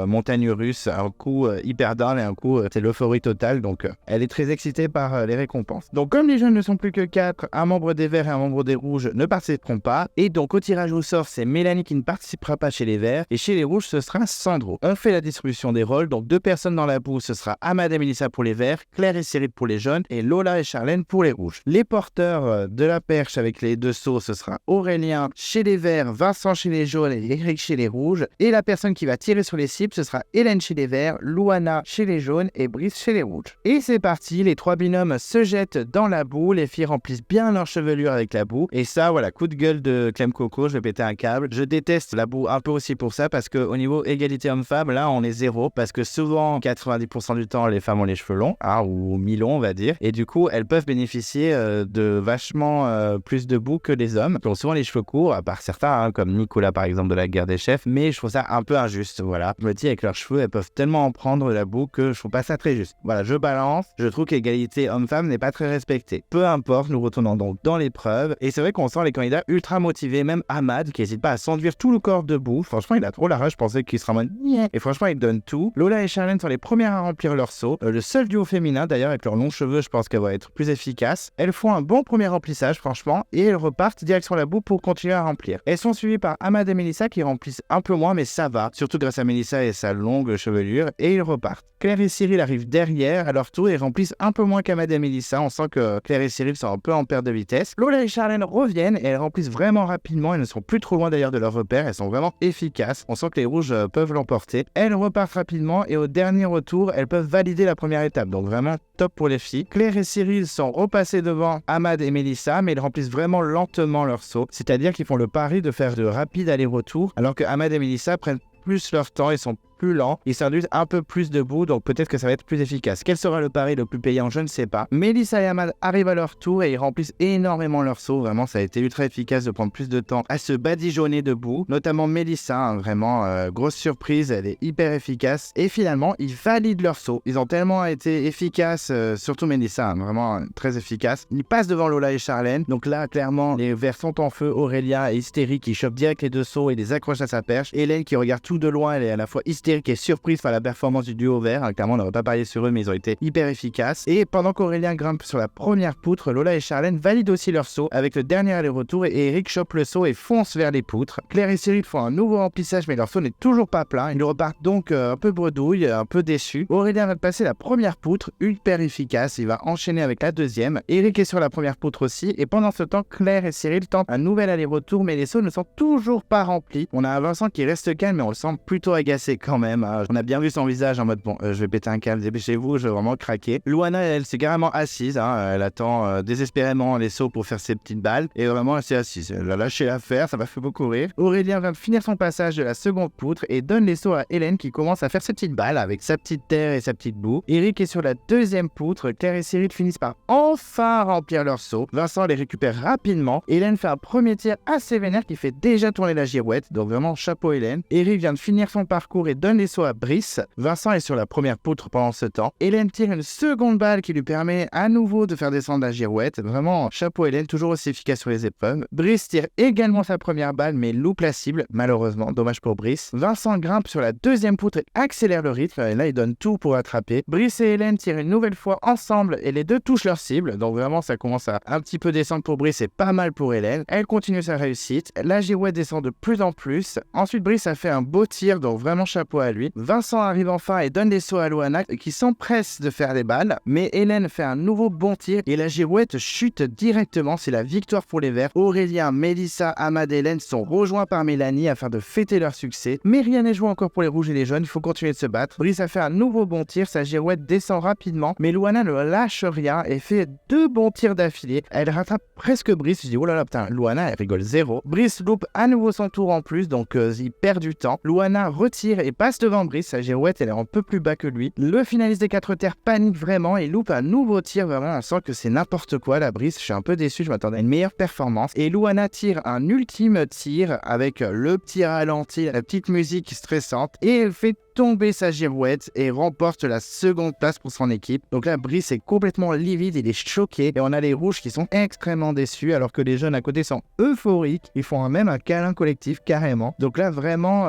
montagne russe, un coup hyper down et un coup c'est l'euphorie totale, donc elle est très excitée par les récompenses. Donc comme les jeunes ne sont plus que 4, un membre des Verts et un membre des Rouges ne participeront pas, et donc au tirage au sort c'est Mélanie qui ne participera pas chez les Verts, et chez les Rouges ce sera Sandro. On fait la distribution des rôles, donc 2 personnes dans la boue, ce sera Ahmad et Mélissa pour les Verts, Claire et Cyril pour les jeunes, et Lola et Charlène pour les Rouges. Les porteurs de la perche avec les 2 seaux, ce sera Aurélien chez les Verts verts, Vincent chez les jaunes et Eric chez les rouges. Et la personne qui va tirer sur les cibles, ce sera Hélène chez les verts, Louana chez les jaunes et Brice chez les rouges. Et c'est parti, les 3 binômes se jettent dans la boue, les filles remplissent bien leur chevelure avec la boue. Et ça, voilà, coup de gueule de Clem Coco, je vais péter un câble. Je déteste la boue un peu aussi pour ça, parce qu'au niveau égalité homme-femme, là, on est zéro, parce que souvent, 90% du temps, les femmes ont les cheveux longs, ou mi-longs, on va dire. Et du coup, elles peuvent bénéficier de vachement plus de boue que les hommes, qui ont souvent les cheveux courts, à part certains, comme Nicolas, par exemple, de la Guerre des Chefs. Mais je trouve ça un peu injuste, voilà. Je me dis, avec leurs cheveux, elles peuvent tellement en prendre de la boue que je trouve pas ça très juste. Voilà, je balance. Je trouve que l'égalité homme-femme n'est pas très respectée. Peu importe, nous retournons donc dans l'épreuve. Et c'est vrai qu'on sent les candidats ultra motivés, même Ahmad, qui n'hésite pas à s'enduire tout le corps de boue. Franchement, il a trop la rage, je pensais qu'il serait en mode yeah. Et franchement, il donne tout. Lola et Charlène sont les premières à remplir leur seau. Le seul duo féminin, d'ailleurs, avec leurs longs cheveux, je pense qu'elle va être plus efficace. Elles font un bon premier remplissage, franchement, et elles repartent direction la boue pour continuer à remplir. Elles sont suivies par Ahmad et Mélissa qui remplissent un peu moins, mais ça va, surtout grâce à Mélissa et sa longue chevelure, et ils repartent. Claire et Cyril arrivent derrière à leur tour et remplissent un peu moins qu'Ahmad et Mélissa. On sent que Claire et Cyril sont un peu en perte de vitesse. Lola et Charlène reviennent et elles remplissent vraiment rapidement. Elles ne sont plus trop loin d'ailleurs de leur repère. Elles sont vraiment efficaces. On sent que les rouges peuvent l'emporter. Elles repartent rapidement et au dernier retour, elles peuvent valider la première étape. Donc vraiment top pour les filles. Claire et Cyril sont repassés devant Ahmad et Mélissa, mais ils remplissent vraiment lentement leur saut. C'est-à-dire qu'ils font le pari de faire de rapides allers-retours, alors que Ahmad et Mélissa prennent plus leur temps, ils sont plus lents, ils s'induisent un peu plus de boue, donc peut-être que ça va être plus efficace. Quel sera le pari le plus payant? Je ne sais pas. Mélissa et Ahmad arrivent à leur tour et ils remplissent énormément leur saut. Vraiment, ça a été ultra efficace de prendre plus de temps à se badigeonner de boue, notamment Mélissa, vraiment grosse surprise, elle est hyper efficace. Et finalement, ils valident leur saut. Ils ont tellement été efficaces, surtout Mélissa, vraiment très efficace. Ils passent devant Lola et Charlène, donc là, clairement, les verts sont en feu. Aurélia est hystérique, il chope direct les deux sauts et les accroche à sa perche. Hélène qui regarde tout de loin, elle est à la fois hystérique et surprise par la performance du duo vert. Clairement, on n'aurait pas parié sur eux, mais ils ont été hyper efficaces. Et pendant qu'Aurélien grimpe sur la première poutre, Lola et Charlène valident aussi leur saut avec le dernier aller-retour et Eric chope le saut et fonce vers les poutres. Claire et Cyril font un nouveau remplissage, mais leur saut n'est toujours pas plein. Ils repartent donc un peu bredouille, un peu déçus. Aurélien va passer la première poutre, hyper efficace. Il va enchaîner avec la deuxième. Eric est sur la première poutre aussi. Et pendant ce temps, Claire et Cyril tentent un nouvel aller-retour, mais les sauts ne sont toujours pas remplis. On a un Vincent qui reste calme, mais on le sent plutôt agacé quand même. On a bien vu son visage en mode bon, je vais péter un câble, dépêchez-vous, je vais vraiment craquer. Louana, elle s'est carrément assise, elle attend désespérément les sauts pour faire ses petites balles. Et vraiment, elle s'est assise. Elle a lâché l'affaire, ça m'a fait beaucoup rire. Aurélien vient de finir son passage de la seconde poutre et donne les sauts à Hélène qui commence à faire ses petites balles avec sa petite terre et sa petite boue. Eric est sur la deuxième poutre. Claire et Cyril finissent par enfin remplir leurs sauts. Vincent les récupère rapidement. Hélène fait un premier tir assez vénère qui fait déjà tourner la girouette. Donc vraiment, chapeau Hélène. Eric vient de finir son parcours et donne les sauts à Brice. Vincent est sur la première poutre pendant ce temps. Hélène tire une seconde balle qui lui permet à nouveau de faire descendre la girouette. Vraiment, chapeau Hélène, toujours aussi efficace sur les épreuves. Brice tire également sa première balle, mais loupe la cible, malheureusement, dommage pour Brice. Vincent grimpe sur la deuxième poutre et accélère le rythme, et là il donne tout pour attraper. Brice et Hélène tirent une nouvelle fois ensemble et les deux touchent leur cible, donc vraiment ça commence à un petit peu descendre pour Brice et pas mal pour Hélène. Elle continue sa réussite, la girouette descend de plus en plus. Ensuite Brice a fait un beau tir, donc vraiment chapeau à lui. Vincent arrive enfin et donne des sauts à Louana qui s'empresse de faire des balles, mais Hélène fait un nouveau bon tir et la girouette chute directement. C'est la victoire pour les Verts. Aurélien, Mélissa, Ahmad et Hélène sont rejoints par Mélanie afin de fêter leur succès, mais rien n'est joué encore pour les rouges et les jaunes, il faut continuer de se battre. Brice a fait un nouveau bon tir, sa girouette descend rapidement, mais Louana ne lâche rien et fait deux bons tirs d'affilée. Elle rattrape presque Brice, je dis oh là là putain, Louana elle rigole zéro. Brice loupe à nouveau son tour en plus, donc il perd du temps. Louana retire et passe devant Brice, sa girouette elle est un peu plus bas que lui. Le finaliste des 4 terres panique vraiment et loupe un nouveau tir, vraiment on sent que c'est n'importe quoi la Brice, je suis un peu déçu, je m'attendais à une meilleure performance. Et Louana tire un ultime tir avec le petit ralenti, la petite musique stressante et elle fait tomber sa girouette et remporte la seconde place pour son équipe. Donc là, Brice est complètement livide, il est choqué et on a les rouges qui sont extrêmement déçus alors que les jeunes à côté sont euphoriques. Ils font même un câlin collectif carrément. Donc là, vraiment,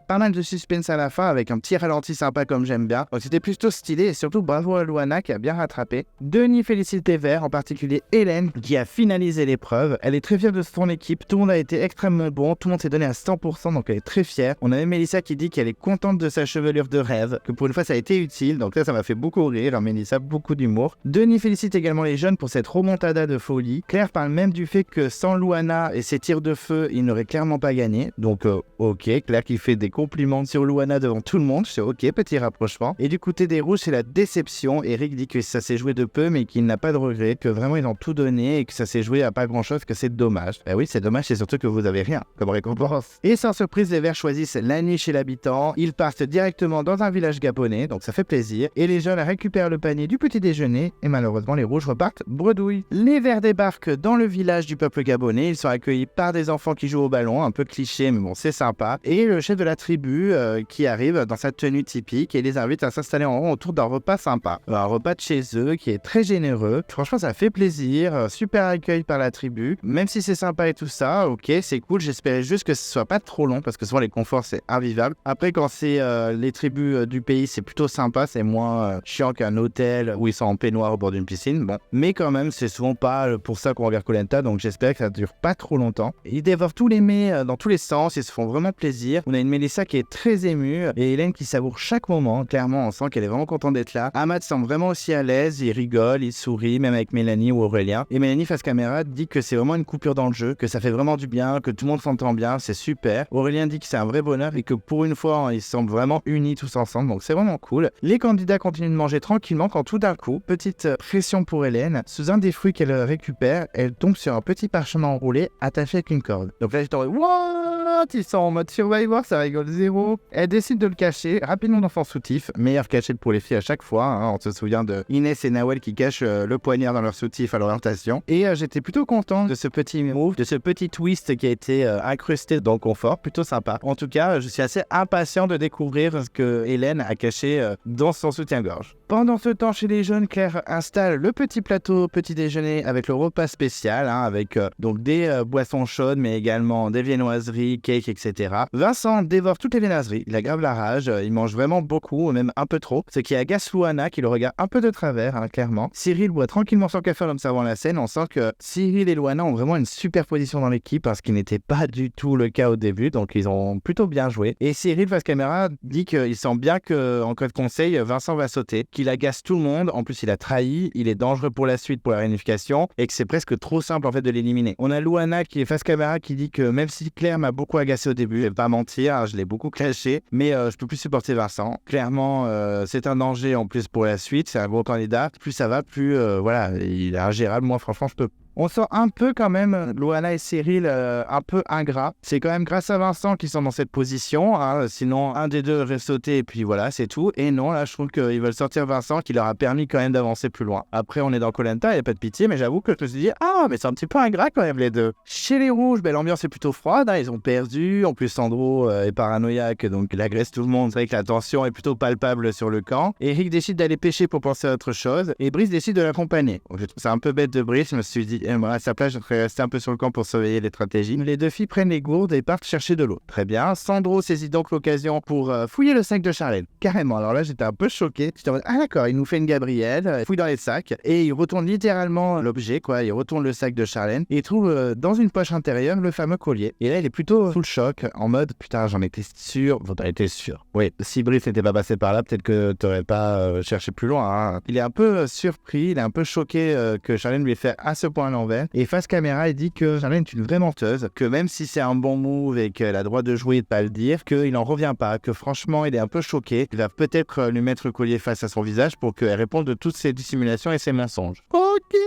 pas mal de suspense à la fin avec un petit ralenti sympa comme j'aime bien. Donc c'était plutôt stylé et surtout bravo à Louana qui a bien rattrapé. Denis félicite les Verts, en particulier Hélène qui a finalisé l'épreuve. Elle est très fière de son équipe, tout le monde a été extrêmement bon, tout le monde s'est donné à 100%, donc elle est très fière. On a même Mélissa qui dit qu'elle est contente de sa chevelure chevelure de rêve, que pour une fois ça a été utile, donc là ça m'a fait beaucoup rire, Mélissa, beaucoup d'humour. Denis félicite également les jeunes pour cette remontada de folie. Claire parle même du fait que sans Louana et ses tirs de feu, il n'aurait clairement pas gagné, donc ok, Claire qui fait des compliments sur Louana devant tout le monde, je sais ok, petit rapprochement. Et du côté des rouges, c'est la déception. Eric dit que ça s'est joué de peu, mais qu'il n'a pas de regret, que vraiment ils ont tout donné et que ça s'est joué à pas grand chose, que c'est dommage. Bah oui, c'est dommage, c'est surtout que vous avez rien comme récompense. Et sans surprise, les verts choisissent la nuit chez l'habitant. Ils partent directement dans un village gabonais, donc ça fait plaisir. Et les jeunes récupèrent le panier du petit déjeuner et malheureusement les rouges repartent bredouille. Les verts débarquent dans le village du peuple gabonais. Ils sont accueillis par des enfants qui jouent au ballon, un peu cliché, mais bon, c'est sympa. Et le chef de la tribu qui arrive dans sa tenue typique et les invite à s'installer en rond autour d'un repas sympa. Un repas de chez eux qui est très généreux. Franchement, ça fait plaisir. Super accueil par la tribu. Même si c'est sympa et tout ça, ok, c'est cool. J'espérais juste que ce soit pas trop long parce que souvent les conforts c'est invivable. Après, quand c'est les tribus du pays, c'est plutôt sympa. C'est moins chiant qu'un hôtel où ils sont en peignoir au bord d'une piscine. Bon, mais quand même, c'est souvent pas pour ça qu'on regarde Koh Lanta. Donc j'espère que ça dure pas trop longtemps. Ils dévorent tous les mets dans tous les sens. Ils se font vraiment plaisir. On a une Mélissa qui est très émue et Hélène qui savoure chaque moment. Clairement, on sent qu'elle est vraiment contente d'être là. Ahmad semble vraiment aussi à l'aise. Il rigole, il sourit, même avec Mélanie ou Aurélien. Et Mélanie face caméra dit que c'est vraiment une coupure dans le jeu, que ça fait vraiment du bien, que tout le monde s'entend bien. C'est super. Aurélien dit que c'est un vrai bonheur et que pour une fois, ils semblent vraiment unis tous ensemble. Donc c'est vraiment cool. Les candidats continuent de manger tranquillement quand tout d'un coup, petite pression pour Hélène, sous un des fruits qu'elle récupère, elle tombe sur un petit parchemin enroulé attaché avec une corde. Donc là, j'étais en mode what? Ils sont en mode Survivor, ça rigole zéro. Elle décide de le cacher rapidement dans son soutif. Meilleure cachette pour les filles à chaque fois. Hein. On se souvient de Inès et Nawel qui cachent le poignard dans leur soutif à l'orientation. Et j'étais plutôt content de ce petit move, de ce petit twist qui a été incrusté dans le confort. Plutôt sympa. En tout cas, je suis assez impatient de découvrir ce que Hélène a caché dans son soutien-gorge. Pendant ce temps, chez les jeunes, Claire installe le petit plateau petit déjeuner avec le repas spécial, hein, avec donc des boissons chaudes, mais également des viennoiseries, cakes, etc. Vincent dévore toutes les viennoiseries, il a grave la rage, il mange vraiment beaucoup, même un peu trop, ce qui agace Louana qui le regarde un peu de travers, hein, clairement. Cyril boit tranquillement son café en observant la scène, on sent que Cyril et Louana ont vraiment une super position dans l'équipe, hein, ce qui n'était pas du tout le cas au début, donc ils ont plutôt bien joué. Et Cyril face caméra dit qu'il sent bien qu'en cas de conseil, Vincent va sauter, qu'il agace tout le monde, en plus il a trahi, il est dangereux pour la suite, pour la réunification, et que c'est presque trop simple en fait de l'éliminer. On a Louana qui est face caméra qui dit que même si Claire m'a beaucoup agacé au début, je vais pas mentir, hein, je l'ai beaucoup clashé, mais je peux plus supporter Vincent. Clairement, c'est un danger en plus pour la suite, c'est un gros candidat, plus ça va, plus voilà, il est ingérable, moi franchement je peux. On sent un peu quand même Louana et Cyril un peu ingrats. C'est quand même grâce à Vincent qu'ils sont dans cette position. Hein. Sinon, un des deux aurait sauté et puis voilà, c'est tout. Et non, là, je trouve qu'ils veulent sortir Vincent qui leur a permis quand même d'avancer plus loin. Après, on est dans Koh Lanta, il n'y a pas de pitié, mais j'avoue que je me suis dit, ah, mais c'est un petit peu ingrat quand même les deux. Chez les rouges, l'ambiance est plutôt froide. Hein. Ils ont perdu. En plus, Sandro est paranoïaque, donc il agresse tout le monde. C'est vrai que la tension est plutôt palpable sur le camp. Eric décide d'aller pêcher pour penser à autre chose. Et Brice décide de l'accompagner. Je trouve ça un peu bête de Brice. Je me suis dit, à sa place, je serais resté un peu sur le camp pour surveiller les stratégies. Les deux filles prennent les gourdes et partent chercher de l'eau. Très bien. Sandro saisit donc l'occasion pour fouiller le sac de Charlène. Carrément. Alors là, j'étais un peu choqué. J'étais en mode, ah d'accord, il nous fait une Gabrielle, fouille dans les sacs et il retourne littéralement l'objet, quoi. Il retourne le sac de Charlène et il trouve dans une poche intérieure le fameux collier. Et là, il est plutôt sous le choc, en mode, putain, j'en étais sûr. Vous en étiez sûr. Oui, si Brice n'était pas passé par là, peut-être que t'aurais pas cherché plus loin. Hein. Il est un peu surpris, il est un peu choqué que Charlène lui ait fait à ce point à l'envers. Et face caméra, il dit que Charlène est une vraie menteuse, que même si c'est un bon move et qu'elle a le droit de jouer et de pas le dire, qu'il n'en revient pas, que franchement, il est un peu choqué. Il va peut-être lui mettre le collier face à son visage pour qu'elle réponde de toutes ses dissimulations et ses mensonges. Ok,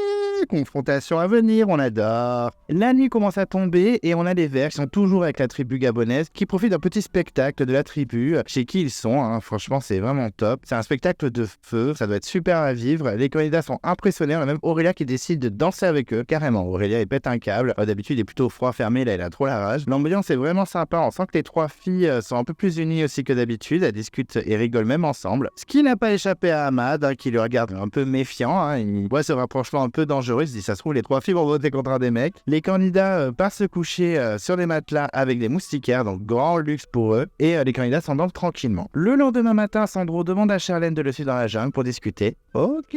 confrontation à venir, on adore. La nuit commence à tomber et on a les verts qui sont toujours avec la tribu gabonaise qui profitent d'un petit spectacle de la tribu chez qui ils sont. Hein. Franchement, c'est vraiment top. C'est un spectacle de feu, ça doit être super à vivre. Les candidats sont impressionnés. On a même Aurélia qui décide de danser avec eux, carrément. Aurélia, il pète un câble. D'habitude, il est plutôt froid, fermé. Là, il a trop la rage. L'ambiance est vraiment sympa. On sent que les trois filles sont un peu plus unies aussi que d'habitude. Elles discutent et rigolent même ensemble. Ce qui n'a pas échappé à Ahmad, hein, qui le regarde un peu méfiant. Hein. Il voit ce rapprochement un peu dangereux dangereux. Il se dit, ça se trouve, les 3 filles vont voter contre un des mecs. Les candidats partent se coucher sur des matelas avec des moustiquaires, donc grand luxe pour eux. Et les candidats s'endorment tranquillement. Le lendemain matin, Sandro demande à Charlène de le suivre dans la jungle pour discuter. Ok.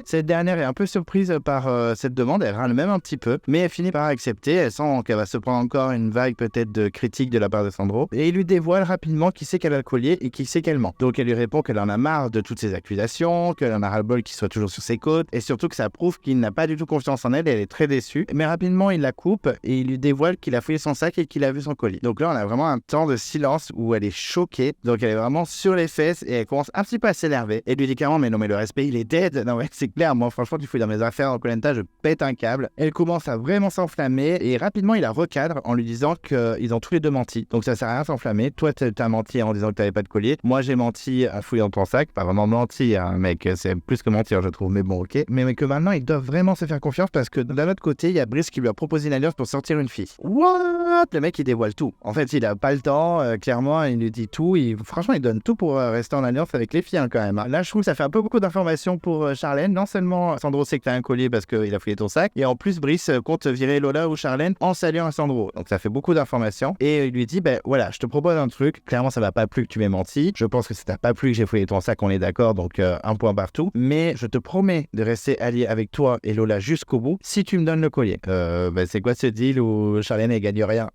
Cette dernière est un peu surprise par cette demande. Elle râle même un petit peu, mais elle finit par accepter. Elle sent qu'elle va se prendre encore une vague peut-être de critiques de la part de Sandro. Et il lui dévoile rapidement qui c'est qu'elle a le collier et qui c'est qu'elle ment. Donc elle lui répond qu'elle en a marre de toutes ces accusations, qu'elle en a ras-le-bol qu'il soit toujours sur ses côtes, et surtout que ça prouve qu'il n'a pas du tout confiance en elle et elle est très déçue. Mais rapidement, il la coupe et il lui dévoile qu'il a fouillé son sac et qu'il a vu son collier. Donc là, on a vraiment un temps de silence où elle est choquée. Donc elle est vraiment sur les fesses et elle commence un petit peu à s'énerver. Et lui dit clairement, mais non, mais le respect, il est dead. Non, ouais, c'est clair. Moi, franchement, tu fouilles dans mes affaires en Koh-Lanta, je pète un câble. Elle commence à vraiment s'enflammer et rapidement, il la recadre en lui disant qu'ils ont tous les deux menti. Donc ça sert à rien de s'enflammer. Toi, t'as menti en disant que t'avais pas de collier. Moi, j'ai menti à fouiller dans ton sac. Pas vraiment menti, hein, mec. C'est plus que mentir, je trouve. Mais bon, ok. Mais que maintenant, ils doivent vraiment se faire confiance parce que d'un autre côté, il y a Brice qui lui a proposé une alliance pour sortir une fille. What? Le mec, il dévoile tout. En fait, il a pas le temps. Clairement, il lui dit tout. Franchement, il donne tout pour rester en alliance avec les filles, hein, quand même. Là, je trouve que ça fait un peu beaucoup d'informations pour Charlène. Non seulement Sandro sait que t'as un collier parce qu'il a fouillé ton sac, et en plus, Brice compte virer Lola ou Charlène en saluant à Sandro. Donc, ça fait beaucoup d'informations. Et il lui dit, ben voilà, je te propose un truc. Clairement, ça m'a pas plu que tu m'aies menti. Je pense que ça t'a pas plu que j'ai fouillé ton sac, on est d'accord. Donc, un point partout. Mais je te promets de rester allié avec toi et Lola jusqu'au bout si tu me donnes le collier. C'est quoi ce deal où Charlène elle gagne rien?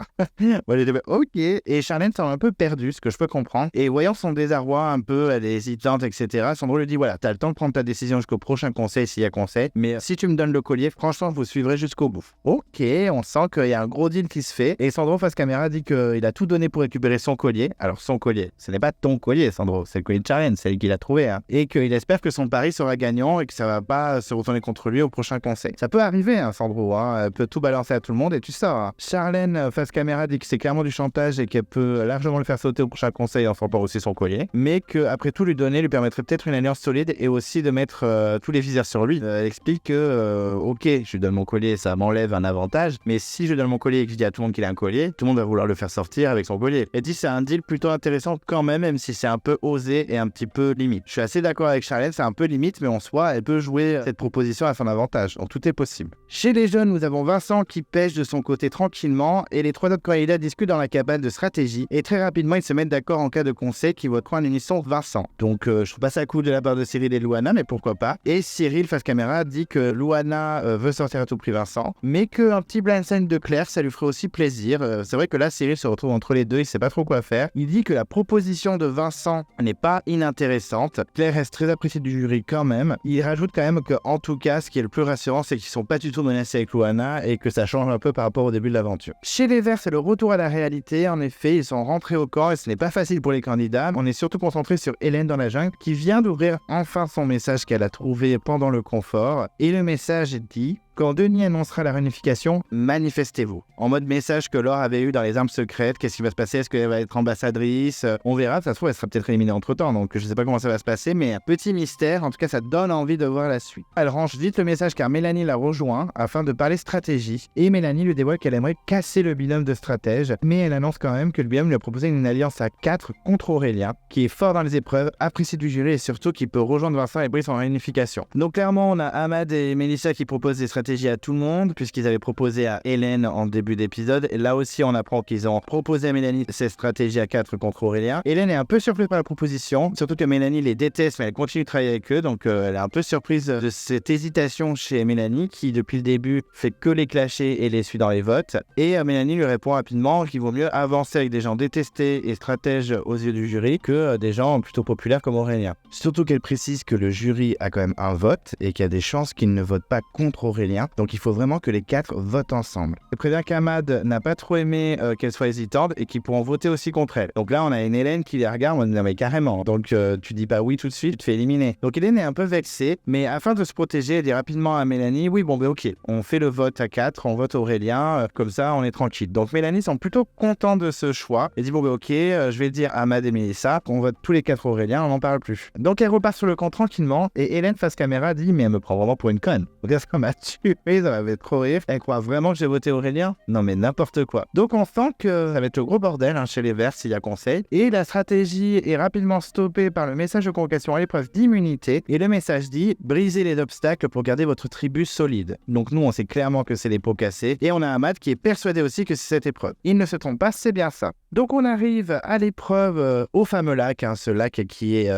Moi j'ai dit ok. Et Charlène semble un peu perdue, ce que je peux comprendre. Et voyant son désarroi un peu, elle est hésitante, etc. Sandro lui dit voilà, t'as le temps de prendre ta décision jusqu'au prochain conseil s'il y a conseil. Mais si tu me donnes le collier, franchement, vous suivrez jusqu'au bout. Ok, on sent qu'il y a un gros deal qui se fait. Et Sandro face caméra dit qu'il a tout donné pour récupérer son collier. Alors son collier, ce n'est pas ton collier, Sandro, c'est le collier de Charlène, c'est lui qui l'a trouvé. Hein. Et qu'il espère que son pari sera gagnant et que ça va pas se retourner contre lui au prochain conseil. Ça peut arriver, hein, Sandro, hein. Elle peut tout balancer à tout le monde et tu sors. Hein. Charlène, face caméra, dit que c'est clairement du chantage et qu'elle peut largement le faire sauter au prochain conseil en sortant aussi son collier, mais qu'après tout lui donner lui permettrait peut-être une alliance solide et aussi de mettre tous les viseurs sur lui. Elle explique que, ok, je lui donne mon collier, ça m'enlève un avantage, mais si je donne mon collier et que je dis à tout le monde qu'il a un collier, tout le monde va vouloir le faire sortir avec son collier. Elle dit c'est un deal plutôt intéressant quand même si c'est un peu osé et un petit peu limite. Je suis assez d'accord avec Charlène, c'est un peu limite, mais en soi, elle peut jouer cette proposition à son avantage, donc tout est possible. Chez les jeunes, nous avons Vincent qui pêche de son côté tranquillement et les 3 autres candidats discutent dans la cabane de stratégie et très rapidement ils se mettent d'accord en cas de conseil qui voteront en unisson Vincent. Donc je trouve pas ça cool de la part de Cyril et Louana, mais pourquoi pas. Et Cyril face caméra dit que Louana veut sortir à tout prix Vincent, mais qu'un petit blindside de Claire ça lui ferait aussi plaisir. C'est vrai que là Cyril se retrouve entre les deux, il sait pas trop quoi faire. Il dit que la proposition de Vincent n'est pas inintéressante. Claire reste très appréciée du jury quand même. Il rajoute quand même que en tout cas ce qui est le plus rassurant c'est qu'ils sont pas du tout menacés avec Louana et que ça change un peu par rapport au début de l'aventure. Chez les Verts, c'est le retour à la réalité. En effet, ils sont rentrés au camp et ce n'est pas facile pour les candidats. On est surtout concentré sur Hélène dans la jungle qui vient d'ouvrir enfin son message qu'elle a trouvé pendant le confort. Et le message dit: quand Denis annoncera la réunification, manifestez-vous. En mode message que Laure avait eu dans les armes secrètes. Qu'est-ce qui va se passer? Est-ce qu'elle va être ambassadrice? On verra. Ça se trouve, elle sera peut-être éliminée entre-temps. Donc, je sais pas comment ça va se passer. Mais un petit mystère. En tout cas, ça donne envie de voir la suite. Elle range vite le message car Mélanie la rejoint afin de parler stratégie. Et Mélanie lui dévoile qu'elle aimerait casser le binôme de stratèges. Mais elle annonce quand même que le binôme lui a proposé une alliance à 4 contre Aurélien, qui est fort dans les épreuves, apprécié du jury et surtout qui peut rejoindre Vincent et Brice en réunification. Donc, clairement, on a Ahmad et Mélissa qui proposent des stratégies à tout le monde, puisqu'ils avaient proposé à Hélène en début d'épisode. Et là aussi, on apprend qu'ils ont proposé à Mélanie cette stratégie à 4 contre Aurélien. Hélène est un peu surprise par la proposition, surtout que Mélanie les déteste, mais elle continue de travailler avec eux. Donc, elle est un peu surprise de cette hésitation chez Mélanie, qui depuis le début fait que les clasher et les suit dans les votes. Et Mélanie lui répond rapidement qu'il vaut mieux avancer avec des gens détestés et stratèges aux yeux du jury que des gens plutôt populaires comme Aurélien. Surtout qu'elle précise que le jury a quand même un vote et qu'il y a des chances qu'il ne vote pas contre Aurélien. Donc il faut vraiment que les 4 votent ensemble. Elle prévient qu'Ahmad n'a pas trop aimé qu'elle soit hésitante et qu'ils pourront voter aussi contre elle. Donc là on a une Hélène qui les regarde, on dit non mais carrément. Donc tu dis pas oui tout de suite, tu te fais éliminer. Donc Hélène est un peu vexée, mais afin de se protéger, elle dit rapidement à Mélanie, oui bon ben ok, on fait le vote à 4, on vote Aurélien, comme ça on est tranquille. Donc Mélanie semble plutôt contente de ce choix. Elle dit bon ben ok, je vais dire à Ahmad et Mélissa qu'on vote tous les 4 Aurélien, on n'en parle plus. Donc elle repart sur le camp tranquillement et Hélène face caméra dit mais elle me prend vraiment pour une conne. Regarde ce match. Oui, ça m'avait trop rire. Elle croit vraiment que j'ai voté Aurélien? Non mais n'importe quoi. Donc on sent que ça va être le gros bordel chez les Verts s'il y a conseil. Et la stratégie est rapidement stoppée par le message de convocation à l'épreuve d'immunité. Et le message dit: brisez les obstacles pour garder votre tribu solide. Donc nous on sait clairement que c'est les pots cassés. Et on a Ahmad qui est persuadé aussi que c'est cette épreuve. Il ne se trompe pas, c'est bien ça. Donc on arrive à l'épreuve au fameux lac, ce lac qui est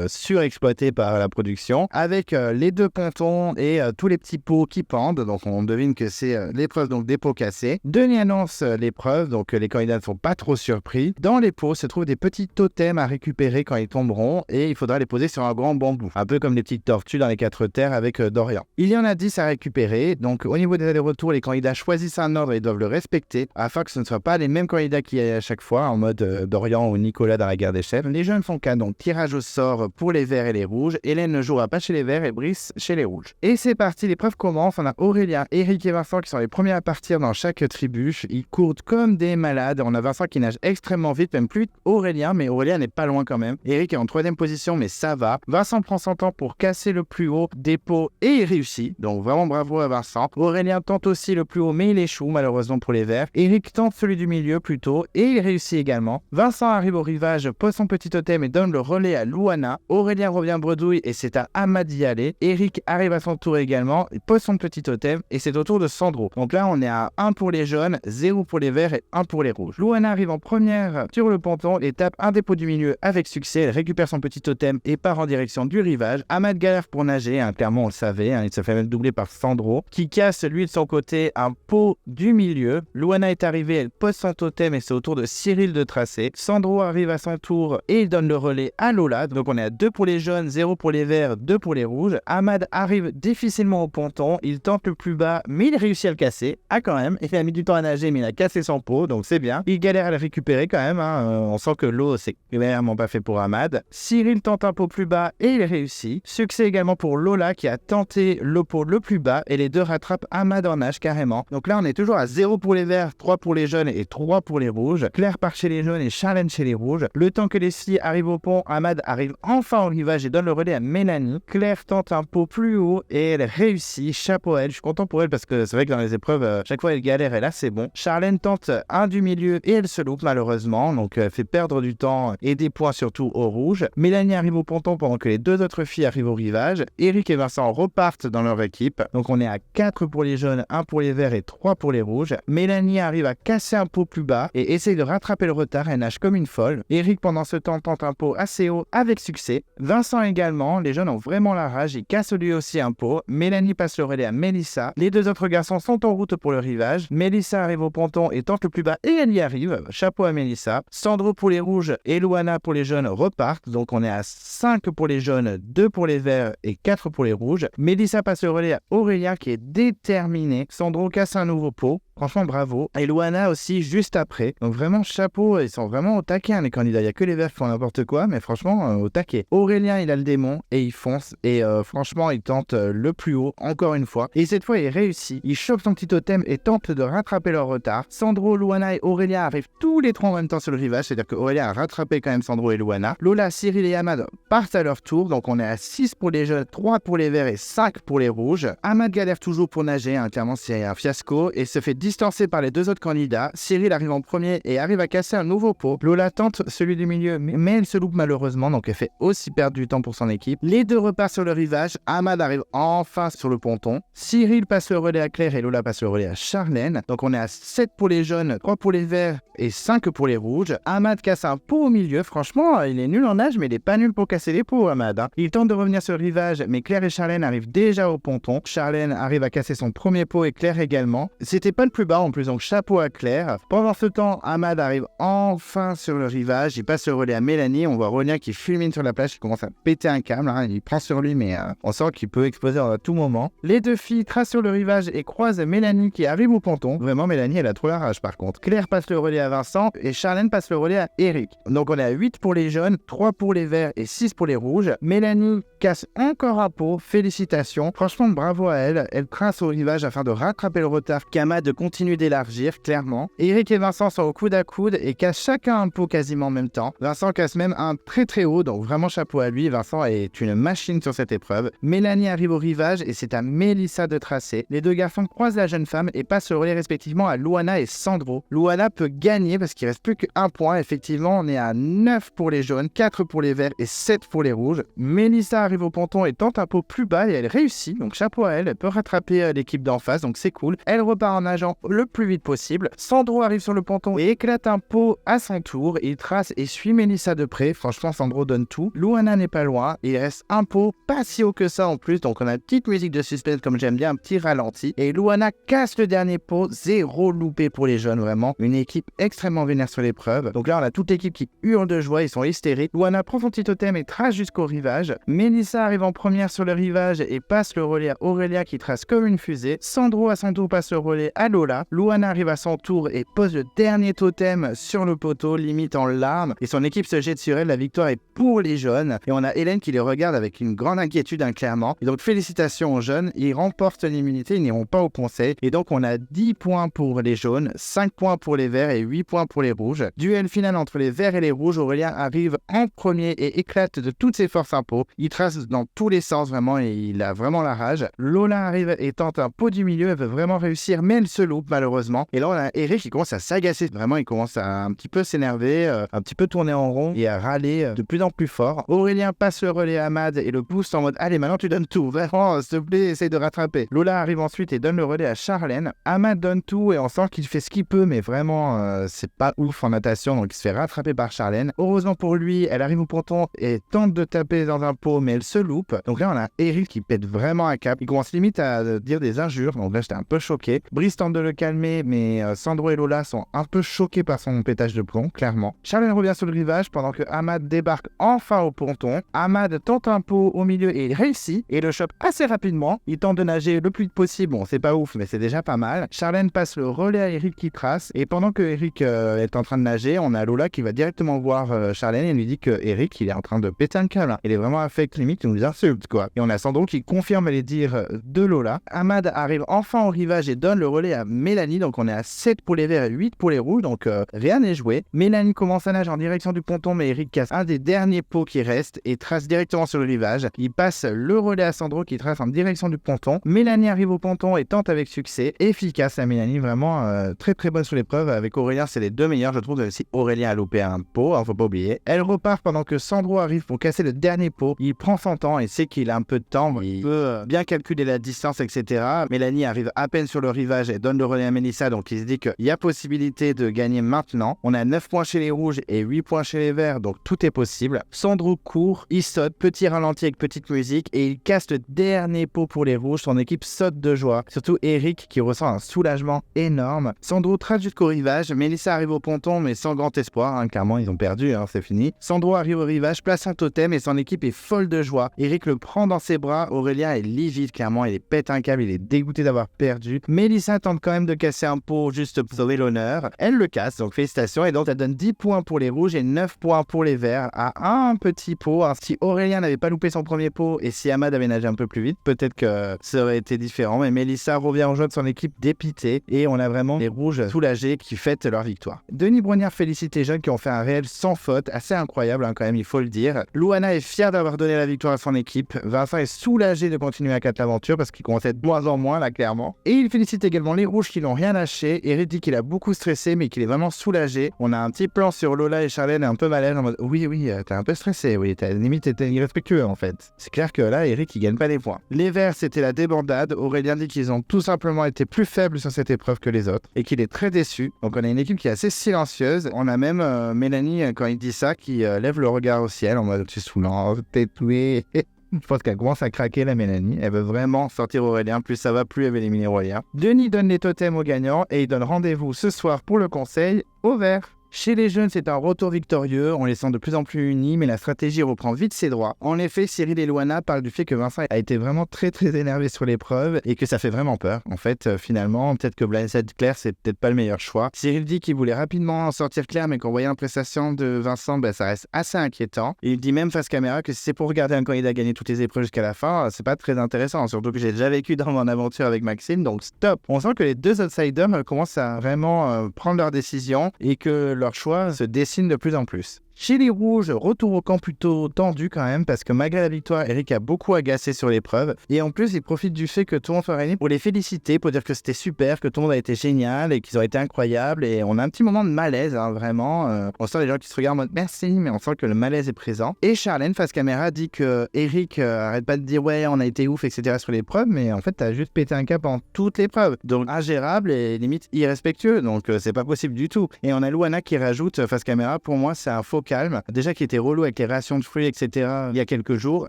surexploité par la production, avec les deux pontons et tous les petits pots qui pendent. Donc on devine que c'est l'épreuve donc des pots cassés. Denis annonce l'épreuve, donc les candidats ne sont pas trop surpris. Dans les pots se trouvent des petits totems à récupérer quand ils tomberont et il faudra les poser sur un grand bambou, un peu comme les petites tortues dans les 4 terres avec Dorian. Il y en a 10 à récupérer, donc au niveau des allers-retours, les candidats choisissent un ordre et doivent le respecter afin que ce ne soit pas les mêmes candidats qui aillent à chaque fois en mode Dorian ou Nicolas dans la guerre des chefs. Les jeunes font qu'un donc tirage au sort pour les verts et les rouges. Hélène ne jouera pas chez les verts et Brice chez les rouges. Et c'est parti, l'épreuve commence. On a Aurélien, Eric et Vincent qui sont les premiers à partir dans chaque tribu. Ils courent comme des malades. On a Vincent qui nage extrêmement vite, même plus Aurélien, mais Aurélien n'est pas loin quand même. Eric est en 3e position, mais ça va. Vincent prend son temps pour casser le plus haut des pots et il réussit. Donc vraiment bravo à Vincent. Aurélien tente aussi le plus haut, mais il échoue malheureusement pour les verts. Eric tente celui du milieu plutôt et il réussit également. Vincent arrive au rivage, pose son petit totem et donne le relais à Louana. Aurélien revient bredouille et c'est à Ahmad d'y aller. Eric arrive à son tour également, il pose son petit totem et c'est au tour de Sandro. Donc là on est à 1 pour les jaunes, 0 pour les verts et 1 pour les rouges. Louana arrive en première sur le ponton et tape un des pots du milieu avec succès. Elle récupère son petit totem et part en direction du rivage. Ahmad galère pour nager, clairement on le savait, il se fait même doubler par Sandro qui casse lui de son côté un pot du milieu. Louana est arrivée, elle pose son totem et c'est au tour de Cyril de tracer. Sandro arrive à son tour et il donne le relais à Lola. Donc on est à 2 pour les jaunes, 0 pour les verts, 2 pour les rouges. Ahmad arrive difficilement au ponton. Il tente le plus bas, mais il réussit à le casser. Quand même. Il a mis du temps à nager, mais il a cassé son pot, donc c'est bien. Il galère à le récupérer quand même. On sent que l'eau, c'est clairement pas fait pour Ahmad. Cyril tente un pot plus bas et il réussit. Succès également pour Lola qui a tenté le pot le plus bas et les deux rattrapent Ahmad en nage carrément. Donc là, on est toujours à 0 pour les verts, 3 pour les jaunes et 3 pour les rouges. Claire part chez les jaunes et Charlène chez les rouges. Le temps que les filles arrivent au pont, Ahmad arrive enfin au rivage et donne le relais à Mélanie. Claire tente un pot plus haut et elle réussit. Chapeau à elle, je suis content pour elle parce que c'est vrai que dans les épreuves, chaque fois elle galère et là c'est bon. Charlène tente un du milieu et elle se loupe malheureusement, donc fait perdre du temps et des points surtout aux rouges. Mélanie arrive au ponton pendant que les deux autres filles arrivent au rivage. Eric et Vincent repartent dans leur équipe, donc on est à 4 pour les jaunes, 1 pour les verts et 3 pour les rouges. Mélanie arrive à casser un pot plus bas et essaye de rattraper le retard, elle nage comme une folle. Eric pendant ce temps tente un pot assez haut avec succès. Vincent également, les jeunes ont vraiment la rage, il casse lui aussi un pot. Mélanie passe le relais à Mélissa. Les deux autres garçons sont en route pour le rivage. Mélissa arrive au ponton et tente le plus bas et elle y arrive. Chapeau à Mélissa. Sandro pour les rouges et Louana pour les jaunes repartent. Donc on est à 5 pour les jaunes, 2 pour les verts et 4 pour les rouges. Mélissa passe le relais à Aurélien qui est déterminé. Sandro casse un nouveau pot. Franchement, bravo. Et Louana aussi, juste après. Donc vraiment, chapeau, ils sont vraiment au taquet, les candidats. Il n'y a que les verts qui font n'importe quoi, mais franchement, au taquet. Aurélien, il a le démon et il fonce. Et franchement, il tente le plus haut, encore une fois. Et cette fois, il réussit. Il chope son petit totem et tente de rattraper leur retard. Sandro, Louana et Aurélien arrivent tous les trois en même temps sur le rivage. C'est-à-dire que Aurélien a rattrapé quand même Sandro et Louana. Lola, Cyril et Ahmad partent à leur tour. Donc on est à 6 pour les jaunes, 3 pour les verts et 5 pour les rouges. Ahmad galère toujours pour nager. Clairement, c'est un fiasco. Et se fait distancé par les deux autres candidats. Cyril arrive en premier et arrive à casser un nouveau pot. Lola tente celui du milieu, mais elle se loupe malheureusement, donc elle fait aussi perdre du temps pour son équipe. Les deux repartent sur le rivage. Ahmad arrive enfin sur le ponton. Cyril passe le relais à Claire et Lola passe le relais à Charlène. Donc on est à 7 pour les jaunes, 3 pour les verts et 5 pour les rouges. Ahmad casse un pot au milieu. Franchement, il est nul en nage, mais il est pas nul pour casser les pots, Ahmad. Il tente de revenir sur le rivage, mais Claire et Charlène arrivent déjà au ponton. Charlène arrive à casser son premier pot et Claire également. C'était pas le plus bas en plus, donc chapeau à Claire. Pendant ce temps, Ahmad arrive enfin sur le rivage. Il passe le relais à Mélanie. On voit Aurélien qui fulmine sur la plage. Il commence à péter un câble. Il prend sur lui, mais on sent qu'il peut exploser à tout moment. Les deux filles tracent sur le rivage et croisent Mélanie qui arrive au ponton. Vraiment, Mélanie, elle a trop la rage par contre. Claire passe le relais à Vincent et Charlène passe le relais à Eric. Donc on est à 8 pour les jaunes, 3 pour les verts et 6 pour les rouges. Mélanie casse encore un pot. Félicitations. Franchement, bravo à elle. Elle trace au rivage afin de rattraper le retard qu'Ahmad continue d'élargir, clairement. Eric et Vincent sont au coude à coude et cassent chacun un pot quasiment en même temps. Vincent casse même un très très haut, donc vraiment chapeau à lui. Vincent est une machine sur cette épreuve. Mélanie arrive au rivage et c'est à Mélissa de tracer. Les deux garçons croisent la jeune femme et passent le relais respectivement à Luana et Sandro. Luana peut gagner parce qu'il reste plus qu'un point. Effectivement, on est à 9 pour les jaunes, 4 pour les verts et 7 pour les rouges. Mélissa arrive au ponton et tente un pot plus bas et elle réussit, donc chapeau à elle. Elle peut rattraper l'équipe d'en face, donc c'est cool. Elle repart en nageant le plus vite possible. Sandro arrive sur le ponton et éclate un pot à son tour. Il trace et suit Mélissa de près. Franchement, Sandro donne tout. Luana n'est pas loin. Il reste un pot pas si haut que ça en plus, donc on a une petite musique de suspense comme j'aime bien, un petit ralenti. Et Luana casse le dernier pot, 0 loupé pour les jeunes, vraiment. Une équipe extrêmement vénère sur l'épreuve. Donc là, on a toute l'équipe qui hurle de joie, ils sont hystériques. Luana prend son petit totem et trace jusqu'au rivage. Mélissa arrive en première sur le rivage et passe le relais à Aurélia qui trace comme une fusée. Sandro à son tour passe le relais à Lola. Luana arrive à son tour et pose le dernier totem sur le poteau, limite en larmes. Et son équipe se jette sur elle. La victoire est pour les jeunes. Et on a Hélène qui les regarde avec une grande inquiétude, clairement. Et donc félicitations aux jeunes. Ils remportent l'immunité, ils n'iront pas au conseil. Et donc on a 10 points pour les jaunes, 5 points pour les verts et 8 points pour les rouges. Duel final entre les verts et les rouges. Aurélien arrive en premier et éclate de toutes ses forces un pot. Il trace dans tous les sens vraiment et il a vraiment la rage. Lola arrive et tente un pot du milieu. Elle veut vraiment réussir mais elle se loupe malheureusement. Et là on a Eric qui commence à s'agacer. Vraiment il commence à un petit peu s'énerver, un petit peu tourner en rond et à râler de plus en plus fort. Aurélien passe le relais à Ahmad et le boost en mode allez maintenant tu donnes tout. Vraiment s'il te plaît essaye de rattraper. Lola arrive ensuite et donne le relais à Charlène. Ahmad donne tout et on sent qu'il fait ce qu'il peut mais vraiment c'est pas ouf en natation donc il se fait rattraper par Charlène. Heureusement pour lui elle arrive au ponton et tente de taper dans un pot mais elle se loupe. Donc là on a Eric qui pète vraiment un cap. Il commence limite à dire des injures donc là j'étais un peu choqué. Brice tente de le calmer mais Sandro et Lola sont un peu choqués par son pétage de plomb clairement. Charlène revient sur le rivage pendant que Ahmad débarque enfin au ponton. Ahmad tente un pot au milieu et il réussit et le chope assez rapidement. Il tente de nager le plus vite possible. Bon c'est pas ouf mais c'est déjà pas mal. Charlène passe le relais à Eric qui trace et pendant que Eric est en train de nager on a Lola qui va directement voir Charlène et lui dit que Eric il est en train de péter un câble. Il est vraiment affect limite, il nous insulte quoi. Et on a Sandro qui confirme les dires de Lola. Ahmad arrive enfin au rivage et donne le relais à Mélanie donc on est à 7 pour les verts et 8 pour les rouges donc rien n'est joué. Mélanie commence à nager en direction du ponton mais Eric casse un des derniers pots qui reste et trace directement sur le rivage. Il passe le relais à Sandro qui trace en direction du ponton. Mélanie arrive au ponton et tente avec succès. Efficace à Mélanie, vraiment très très bonne sur l'épreuve. Avec Aurélien, c'est les deux meilleurs, je trouve. Si Aurélien a loupé un pot, faut pas oublier. Elle repart pendant que Sandro arrive pour casser le dernier pot. Il prend son temps et sait qu'il a un peu de temps. Il peut bien calculer la distance, etc. Mélanie arrive à peine sur le rivage et donne le relais à Mélissa, donc il se dit qu'il y a possibilité de gagner maintenant. On a 9 points chez les rouges et 8 points chez les verts, donc tout est possible. Sandro court, il saute, petit ralenti avec petite musique et il casse le dernier pot pour les rouges. Son équipe saute de joie. Surtout Eric qui ressent un soulagement énorme. Sandro trace jusqu'au rivage. Mélissa arrive au ponton mais sans grand espoir. Clairement ils ont perdu, c'est fini. Sandro arrive au rivage, place un totem et son équipe est folle de joie. Eric le prend dans ses bras. Aurélien est livide clairement. Il pète un câble. Il est dégoûté d'avoir perdu. Mélissa tente quand même de casser un pot juste pour sauver l'honneur. Elle le casse donc félicitations et donc elle donne 10 points pour les rouges et 9 points pour les verts à un petit pot. Si Aurélien n'avait pas loupé son premier pot et si Ahmad avait nagé un peu plus vite, peut-être que ça aurait été différent. Mais Mélissa revient en jeu de son équipe dépitée et on a vraiment les rouges soulagés qui fêtent leur victoire. Denis Brognard félicite les jeunes qui ont fait un réel sans faute, assez incroyable quand même, il faut le dire. Luana est fière d'avoir donné la victoire à son équipe. Vincent est soulagé de continuer à quatre l'aventure parce qu'il commence à être de moins en moins là clairement. Et il félicite également les rouges qui n'ont rien lâché. Eric dit qu'il a beaucoup stressé mais qu'il est vraiment soulagé. On a un petit plan sur Lola et Charlène un peu malaise en mode oui t'es un peu stressé, oui t'as limite t'étais irrespectueux en fait. C'est clair que là Eric il gagne pas des points. Les verts c'était la débandade. Aurélien dit qu'ils ont tout simplement été plus faibles sur cette épreuve que les autres et qu'il est très déçu. Donc on a une équipe qui est assez silencieuse. On a même Mélanie quand il dit ça qui lève le regard au ciel en mode tu es saoulant, t'es doué. Je pense qu'elle commence à craquer la Mélanie. Elle veut vraiment sortir Aurélien. Plus ça va, plus elle veut éliminer Aurélien. Denis donne les totems aux gagnants et il donne rendez-vous ce soir pour le conseil au vert. Chez les jeunes, c'est un retour victorieux, on les sent de plus en plus unis, mais la stratégie reprend vite ses droits. En effet, Cyril et Loana parlent du fait que Vincent a été vraiment très énervé sur l'épreuve et que ça fait vraiment peur. En fait, finalement, peut-être que Blindside Claire, c'est peut-être pas le meilleur choix. Cyril dit qu'il voulait rapidement en sortir clair, mais qu'en voyant la prestation de Vincent, ça reste assez inquiétant. Et il dit même face caméra que si c'est pour regarder un candidat gagner toutes les épreuves jusqu'à la fin, c'est pas très intéressant. Surtout que j'ai déjà vécu dans mon aventure avec Maxime, donc stop. On sent que les deux outsiders commencent à vraiment prendre leurs décisions et que leur choix se dessine de plus en plus. Chez les rouges, retour au camp plutôt tendu quand même, parce que malgré la victoire, Eric a beaucoup agacé sur l'épreuve. Et en plus, il profite du fait que tout le monde soit réuni pour les féliciter, pour dire que c'était super, que tout le monde a été génial et qu'ils ont été incroyables. Et on a un petit moment de malaise, vraiment. On sent les gens qui se regardent en mode merci, mais on sent que le malaise est présent. Et Charlène, face caméra, dit que Eric arrête pas de dire ouais, on a été ouf, etc. sur l'épreuve, mais en fait, t'as juste pété un cap en toute l'épreuve. Donc ingérable et limite irrespectueux. Donc c'est pas possible du tout. Et on a Loana qui rajoute face caméra, pour moi, c'est un faux calme. Déjà qui était relou avec les rations de fruits, etc. il y a quelques jours,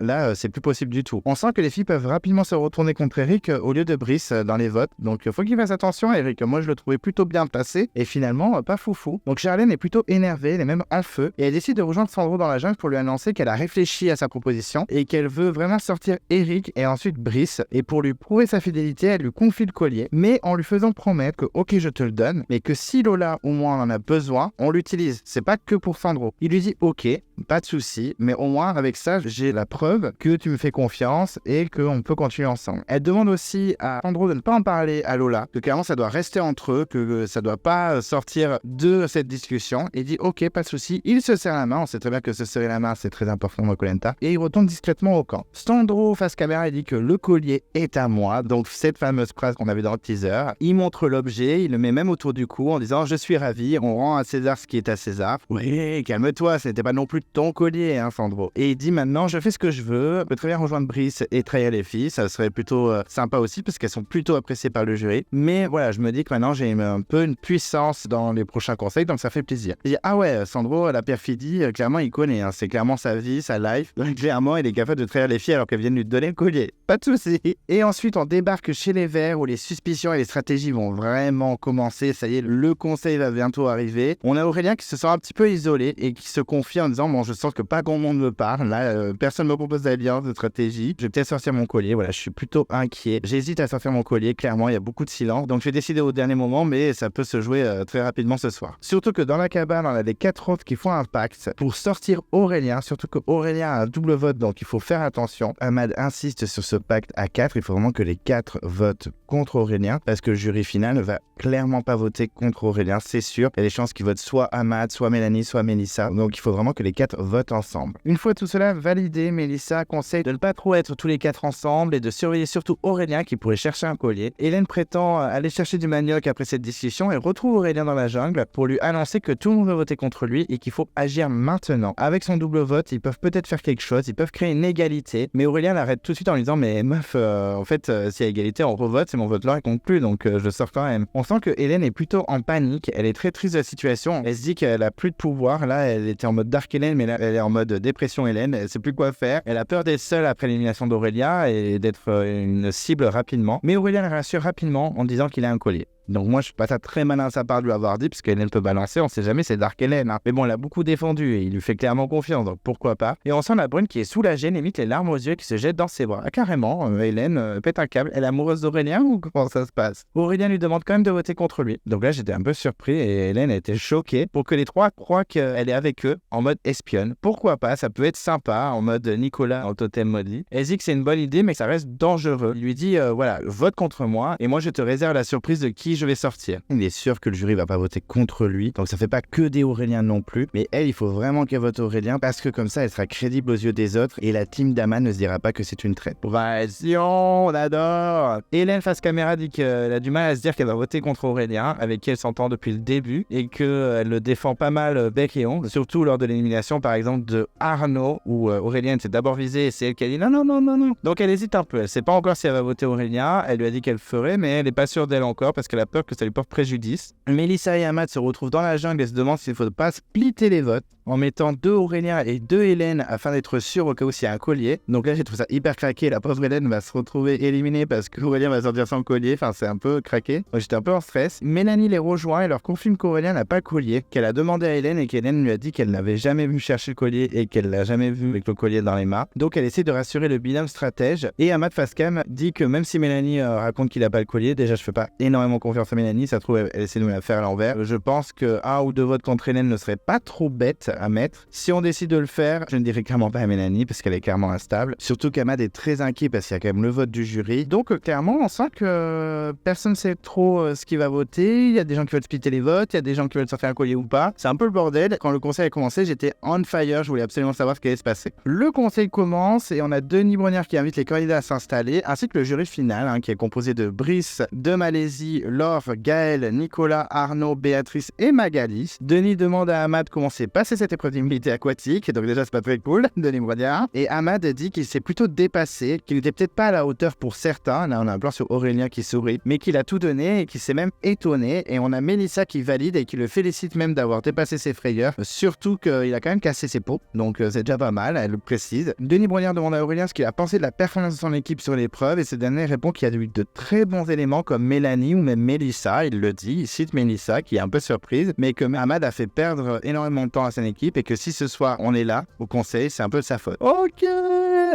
là, c'est plus possible du tout. On sent que les filles peuvent rapidement se retourner contre Eric au lieu de Brice dans les votes. Donc, faut qu'il fasse attention, Eric. Moi, je le trouvais plutôt bien placé et finalement, pas foufou. Donc, Charlène est plutôt énervée, elle est même en feu et elle décide de rejoindre Sandro dans la jungle pour lui annoncer qu'elle a réfléchi à sa proposition et qu'elle veut vraiment sortir Eric et ensuite Brice. Et pour lui prouver sa fidélité, elle lui confie le collier, mais en lui faisant promettre que, ok, je te le donne, mais que si Lola ou moi on en a besoin, on l'utilise. C'est pas que pour Sandro. Il lui dit ok, pas de souci, mais au moins avec ça, j'ai la preuve que tu me fais confiance et qu'on peut continuer ensemble. Elle demande aussi à Sandro de ne pas en parler à Lola, que clairement ça doit rester entre eux, que ça doit pas sortir de cette discussion. Et dit ok, pas de souci. Il se serre la main, on sait très bien que se serrer la main c'est très important dans Koh-Lanta, et il retourne discrètement au camp. Sandro face caméra, il dit que le collier est à moi, donc cette fameuse phrase qu'on avait dans le teaser. Il montre l'objet, il le met même autour du cou en disant je suis ravi, on rend à César ce qui est à César. Oui, calme-toi, c'était pas non plus ton collier, hein, Sandro. Et il dit maintenant, je fais ce que je veux, je peux très bien rejoindre Brice et trahir les filles, ça serait plutôt sympa aussi parce qu'elles sont plutôt appréciées par le jury. Mais voilà, je me dis que maintenant j'ai un peu une puissance dans les prochains conseils, donc ça fait plaisir. Il dit ah ouais, Sandro, la perfidie, clairement il connaît, hein, c'est clairement sa vie, sa life. Donc clairement, il est capable de trahir les filles alors qu'elles viennent lui donner le collier. Pas de souci. Et ensuite, on débarque chez les Verts où les suspicions et les stratégies vont vraiment commencer. Ça y est, le conseil va bientôt arriver. On a Aurélien qui se sent un petit peu isolé et qui se confie en disant bon, je sens que pas grand monde me parle. Là, personne me propose d'alliance, de stratégie. Je vais peut-être sortir mon collier. Voilà, je suis plutôt inquiet. J'hésite à sortir mon collier. Clairement, il y a beaucoup de silence. Donc, je vais décider au dernier moment, mais ça peut se jouer très rapidement ce soir. Surtout que dans la cabane, on a les 4 autres qui font un pacte pour sortir Aurélien. Surtout qu'Aurélien a un double vote, donc il faut faire attention. Ahmad insiste sur ce pacte à 4. Il faut vraiment que les 4 votent contre Aurélien parce que le jury final ne va clairement pas voter contre Aurélien, c'est sûr. Il y a des chances qu'ils votent soit Ahmad, soit Mélanie, soit Mélissa. Donc, il faut vraiment que les 4 votent ensemble. Une fois tout cela validé, Mélissa conseille de ne pas trop être tous les 4 ensemble et de surveiller surtout Aurélien qui pourrait chercher un collier. Hélène prétend aller chercher du manioc après cette discussion et retrouve Aurélien dans la jungle pour lui annoncer que tout le monde veut voter contre lui et qu'il faut agir maintenant. Avec son double vote, ils peuvent peut-être faire quelque chose, ils peuvent créer une égalité, mais Aurélien l'arrête tout de suite en lui disant mais meuf, en fait, s'il y a égalité, on revote, c'est mon vote là, il compte plus, donc je sors quand même. On sent que Hélène est plutôt en panique, elle est très triste de la situation, elle se dit qu'elle a plus de pouvoir, là elle était en mode Dark Hélène, mais là elle est en mode dépression Hélène, elle sait plus quoi faire, elle a peur d'être seule après l'élimination d'Aurélien et d'être une cible rapidement, mais Aurélien la rassure rapidement en disant qu'il a un collier. Donc moi, je suis pas ça très malin de sa part de lui avoir dit, parce qu'Hélène peut balancer, on sait jamais, c'est Dark Hélène. Hein. Mais bon, elle a beaucoup défendu et il lui fait clairement confiance, donc pourquoi pas. Et on sent la brune qui est soulagée, limite les larmes aux yeux, qui se jette dans ses bras. Ah, carrément, Hélène pète un câble. Elle est amoureuse d'Aurélien ou comment ça se passe? Aurélien lui demande quand même de voter contre lui. Donc là, j'étais un peu surpris et Hélène a été choquée pour que les 3 croient qu'elle est avec eux en mode espionne. Pourquoi pas, ça peut être sympa, en mode Nicolas en totem maudit. Elle dit que c'est une bonne idée, mais que ça reste dangereux. Il lui dit, voilà, vote contre moi et moi je te réserve la surprise de qui je vais sortir. Il est sûr que le jury va pas voter contre lui, donc ça fait pas que des Auréliens non plus, mais elle, il faut vraiment qu'elle vote Aurélien parce que comme ça, elle sera crédible aux yeux des autres et la team d'Aman ne se dira pas que c'est une traite. Passion, on adore. Hélène face caméra dit qu'elle a du mal à se dire qu'elle va voter contre Aurélien, avec qui elle s'entend depuis le début et qu'elle le défend pas mal bec et ongle, surtout lors de l'élimination par exemple de Arnaud où Aurélien s'est d'abord visée et c'est elle qui a dit non. Donc elle hésite un peu, elle sait pas encore si elle va voter Aurélien, elle lui a dit qu'elle ferait mais elle est pas sûre d'elle encore parce qu'elle a peur que ça lui porte préjudice. Mélissa et Ahmad se retrouvent dans la jungle et se demandent s'il ne faut pas splitter les votes en mettant 2 Aurélien et 2 Hélène afin d'être sûr au cas où s'il y a un collier. Donc là, j'ai trouvé ça hyper craqué. La pauvre Hélène va se retrouver éliminée parce qu'Aurélien va sortir sans collier. Enfin, c'est un peu craqué. Donc j'étais un peu en stress. Mélanie les rejoint et leur confirme qu'Aurélien n'a pas le collier, qu'elle a demandé à Hélène et qu'Hélène lui a dit qu'elle n'avait jamais vu chercher le collier et qu'elle l'a jamais vu avec le collier dans les mains. Donc elle essaie de rassurer le binôme stratège. Et Ahmad Facecam dit que même si Mélanie raconte qu'il n'a pas le collier, déjà je fais pas énormément confiance à Mélanie. Ça se trouve, elle essaie de me la faire à l'envers. Je pense que 1 ou 2 votes contre Hélène ne serait pas trop bête à mettre. Si on décide de le faire, je ne dirais clairement pas à Mélanie parce qu'elle est clairement instable. Surtout qu'Ahmad est très inquiet parce qu'il y a quand même le vote du jury. Donc clairement, on sent que personne ne sait trop ce qui va voter. Il y a des gens qui veulent splitter les votes, il y a des gens qui veulent sortir un collier ou pas. C'est un peu le bordel. Quand le conseil a commencé, j'étais on fire. Je voulais absolument savoir ce qui allait se passer. Le conseil commence et on a Denis Brogniart qui invite les candidats à s'installer, ainsi que le jury final qui est composé de Brice, de Malaisie, Laure, Gaël, Nicolas, Arnaud, Béatrice et Magali. Denis demande à Ahmad comment s'est passée cette épreuve d'immunité aquatique. Donc déjà, c'est pas très cool, Denis Brogniart. Et Ahmad dit qu'il s'est plutôt dépassé, qu'il n'était peut-être pas à la hauteur pour certains. Là, on a un plan sur Aurélien qui sourit, mais qu'il a tout donné et qu'il s'est même étonné. Et on a Mélissa qui valide et qui le félicite même d'avoir dépassé ses frayeurs. Surtout qu'il a quand même cassé ses pots. Donc c'est déjà pas mal, elle le précise. Denis Brogniart demande à Aurélien ce qu'il a pensé de la performance de son équipe sur l'épreuve. Et ce dernier répond qu'il y a eu de très bons éléments comme Mélanie ou même Mélissa. Il le dit, il cite Mélissa qui est un peu surprise, mais que Ahmad a fait perdre énormément de temps à son équipe et que si ce soir on est là au conseil, c'est un peu de sa faute. Ok.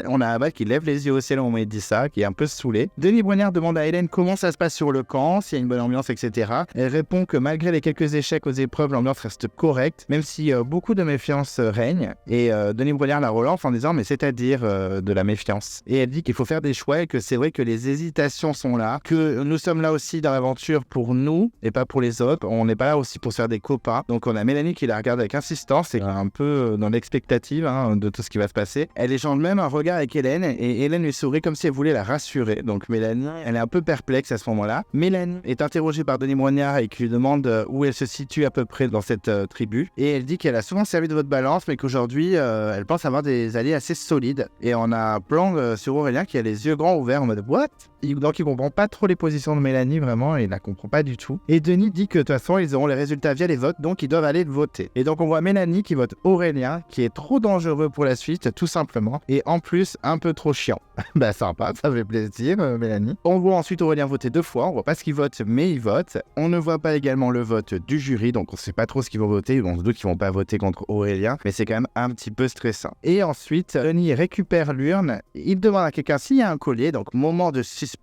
On a Ahmad qui lève les yeux au ciel au moment où il dit ça, qui est un peu saoulé. Denis Brogniart demande à Hélène comment ça se passe sur le camp, s'il y a une bonne ambiance, etc. Elle répond que malgré les quelques échecs aux épreuves, l'ambiance reste correcte, même si beaucoup de méfiance règne. Et Denis Brogniart la relance en disant mais c'est-à-dire de la méfiance. Et elle dit qu'il faut faire des choix et que c'est vrai que les hésitations sont là, que nous sommes là aussi dans l'aventure pour nous et pas pour les autres. On n'est pas là aussi pour se faire des copains. Donc on a Mélanie qui la regarde avec insistance et un peu dans l'expectative de tout ce qui va se passer. Elle échange même un regard avec Hélène et Hélène lui sourit comme si elle voulait la rassurer. Donc Mélanie, elle est un peu perplexe à ce moment-là. Mélanie est interrogée par Denis Brogniart et qui lui demande où elle se situe à peu près dans cette tribu. Et elle dit qu'elle a souvent servi de votre balance, mais qu'aujourd'hui, elle pense avoir des alliés assez solides. Et on a un plan sur Aurélien qui a les yeux grands ouverts en mode « What ?» Donc il comprend pas trop les positions de Mélanie, vraiment, il la comprend pas du tout. Et Denis dit que de toute façon, ils auront les résultats via les votes, donc ils doivent aller voter. Et donc on voit Mélanie qui vote Aurélien, qui est trop dangereux pour la suite, tout simplement. Et en plus, un peu trop chiant. Bah sympa, ça fait plaisir, Mélanie. On voit ensuite Aurélien voter 2 fois, on voit pas ce qu'il vote, mais il vote. On ne voit pas également le vote du jury, donc on sait pas trop ce qu'ils vont voter. On se doute qu'ils vont pas voter contre Aurélien, mais c'est quand même un petit peu stressant. Et ensuite, Denis récupère l'urne, il demande à quelqu'un s'il y a un collier, donc moment de suspense.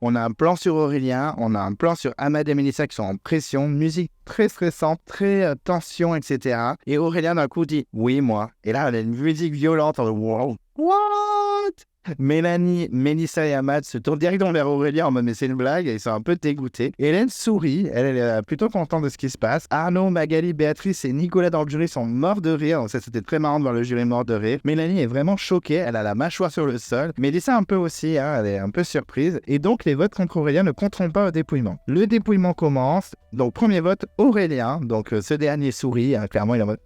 On a un plan sur Aurélien, on a un plan sur Ahmad et Mélissa qui sont en pression, musique très stressante, très tension, etc. Et Aurélien d'un coup dit « Oui, moi ». Et là, elle a une musique violente, en wow. What? Mélanie, Mélissa et Ahmad se tournent directement vers Aurélien en mode mais c'est une blague, ils sont un peu dégoûtés. Hélène sourit, elle est plutôt contente de ce qui se passe. Arnaud, Magali, Béatrice et Nicolas dans le jury sont morts de rire, donc ça c'était très marrant de voir le jury mort de rire. Mélanie est vraiment choquée, elle a la mâchoire sur le sol. Mélissa un peu aussi, elle est un peu surprise. Et donc les votes contre Aurélien ne compteront pas au dépouillement. Le dépouillement commence, donc premier vote Aurélien, donc ce dernier sourit, clairement il est en mode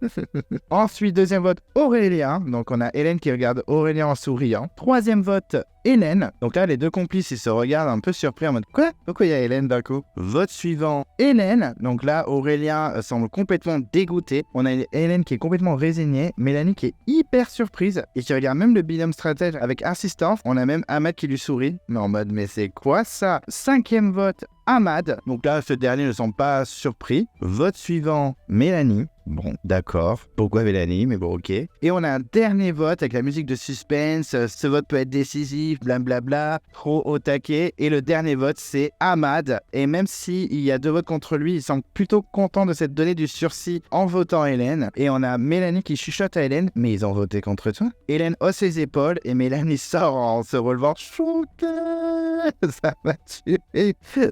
Ensuite deuxième vote Aurélien, donc on a Hélène qui regarde Aurélien en souriant. Troisième vote Hélène. Donc là, les deux complices, ils se regardent un peu surpris en mode quoi? Pourquoi il y a Hélène d'un coup? Vote suivant Hélène. Donc là, Aurélien semble complètement dégoûté. On a Hélène qui est complètement résignée. Mélanie qui est hyper surprise et qui regarde même le binôme stratège avec insistance. On a même Ahmad qui lui sourit. Mais en mode, mais c'est quoi ça? Cinquième vote Ahmad. Donc là, ce dernier ne semble pas surpris. Vote suivant Mélanie. Bon, d'accord. Pourquoi Mélanie? Mais bon, ok. Et on a un dernier vote avec la musique de suspense. Ce vote peut être décisif, blablabla. Trop au taquet. Et le dernier vote, c'est Ahmad. Et même s'il y a 2 votes contre lui, il semble plutôt content de s'être donné du sursis en votant Hélène. Et on a Mélanie qui chuchote à Hélène. Mais ils ont voté contre toi? Hélène hausse ses épaules et Mélanie sort en se relevant. Choquée. Ça m'a tué.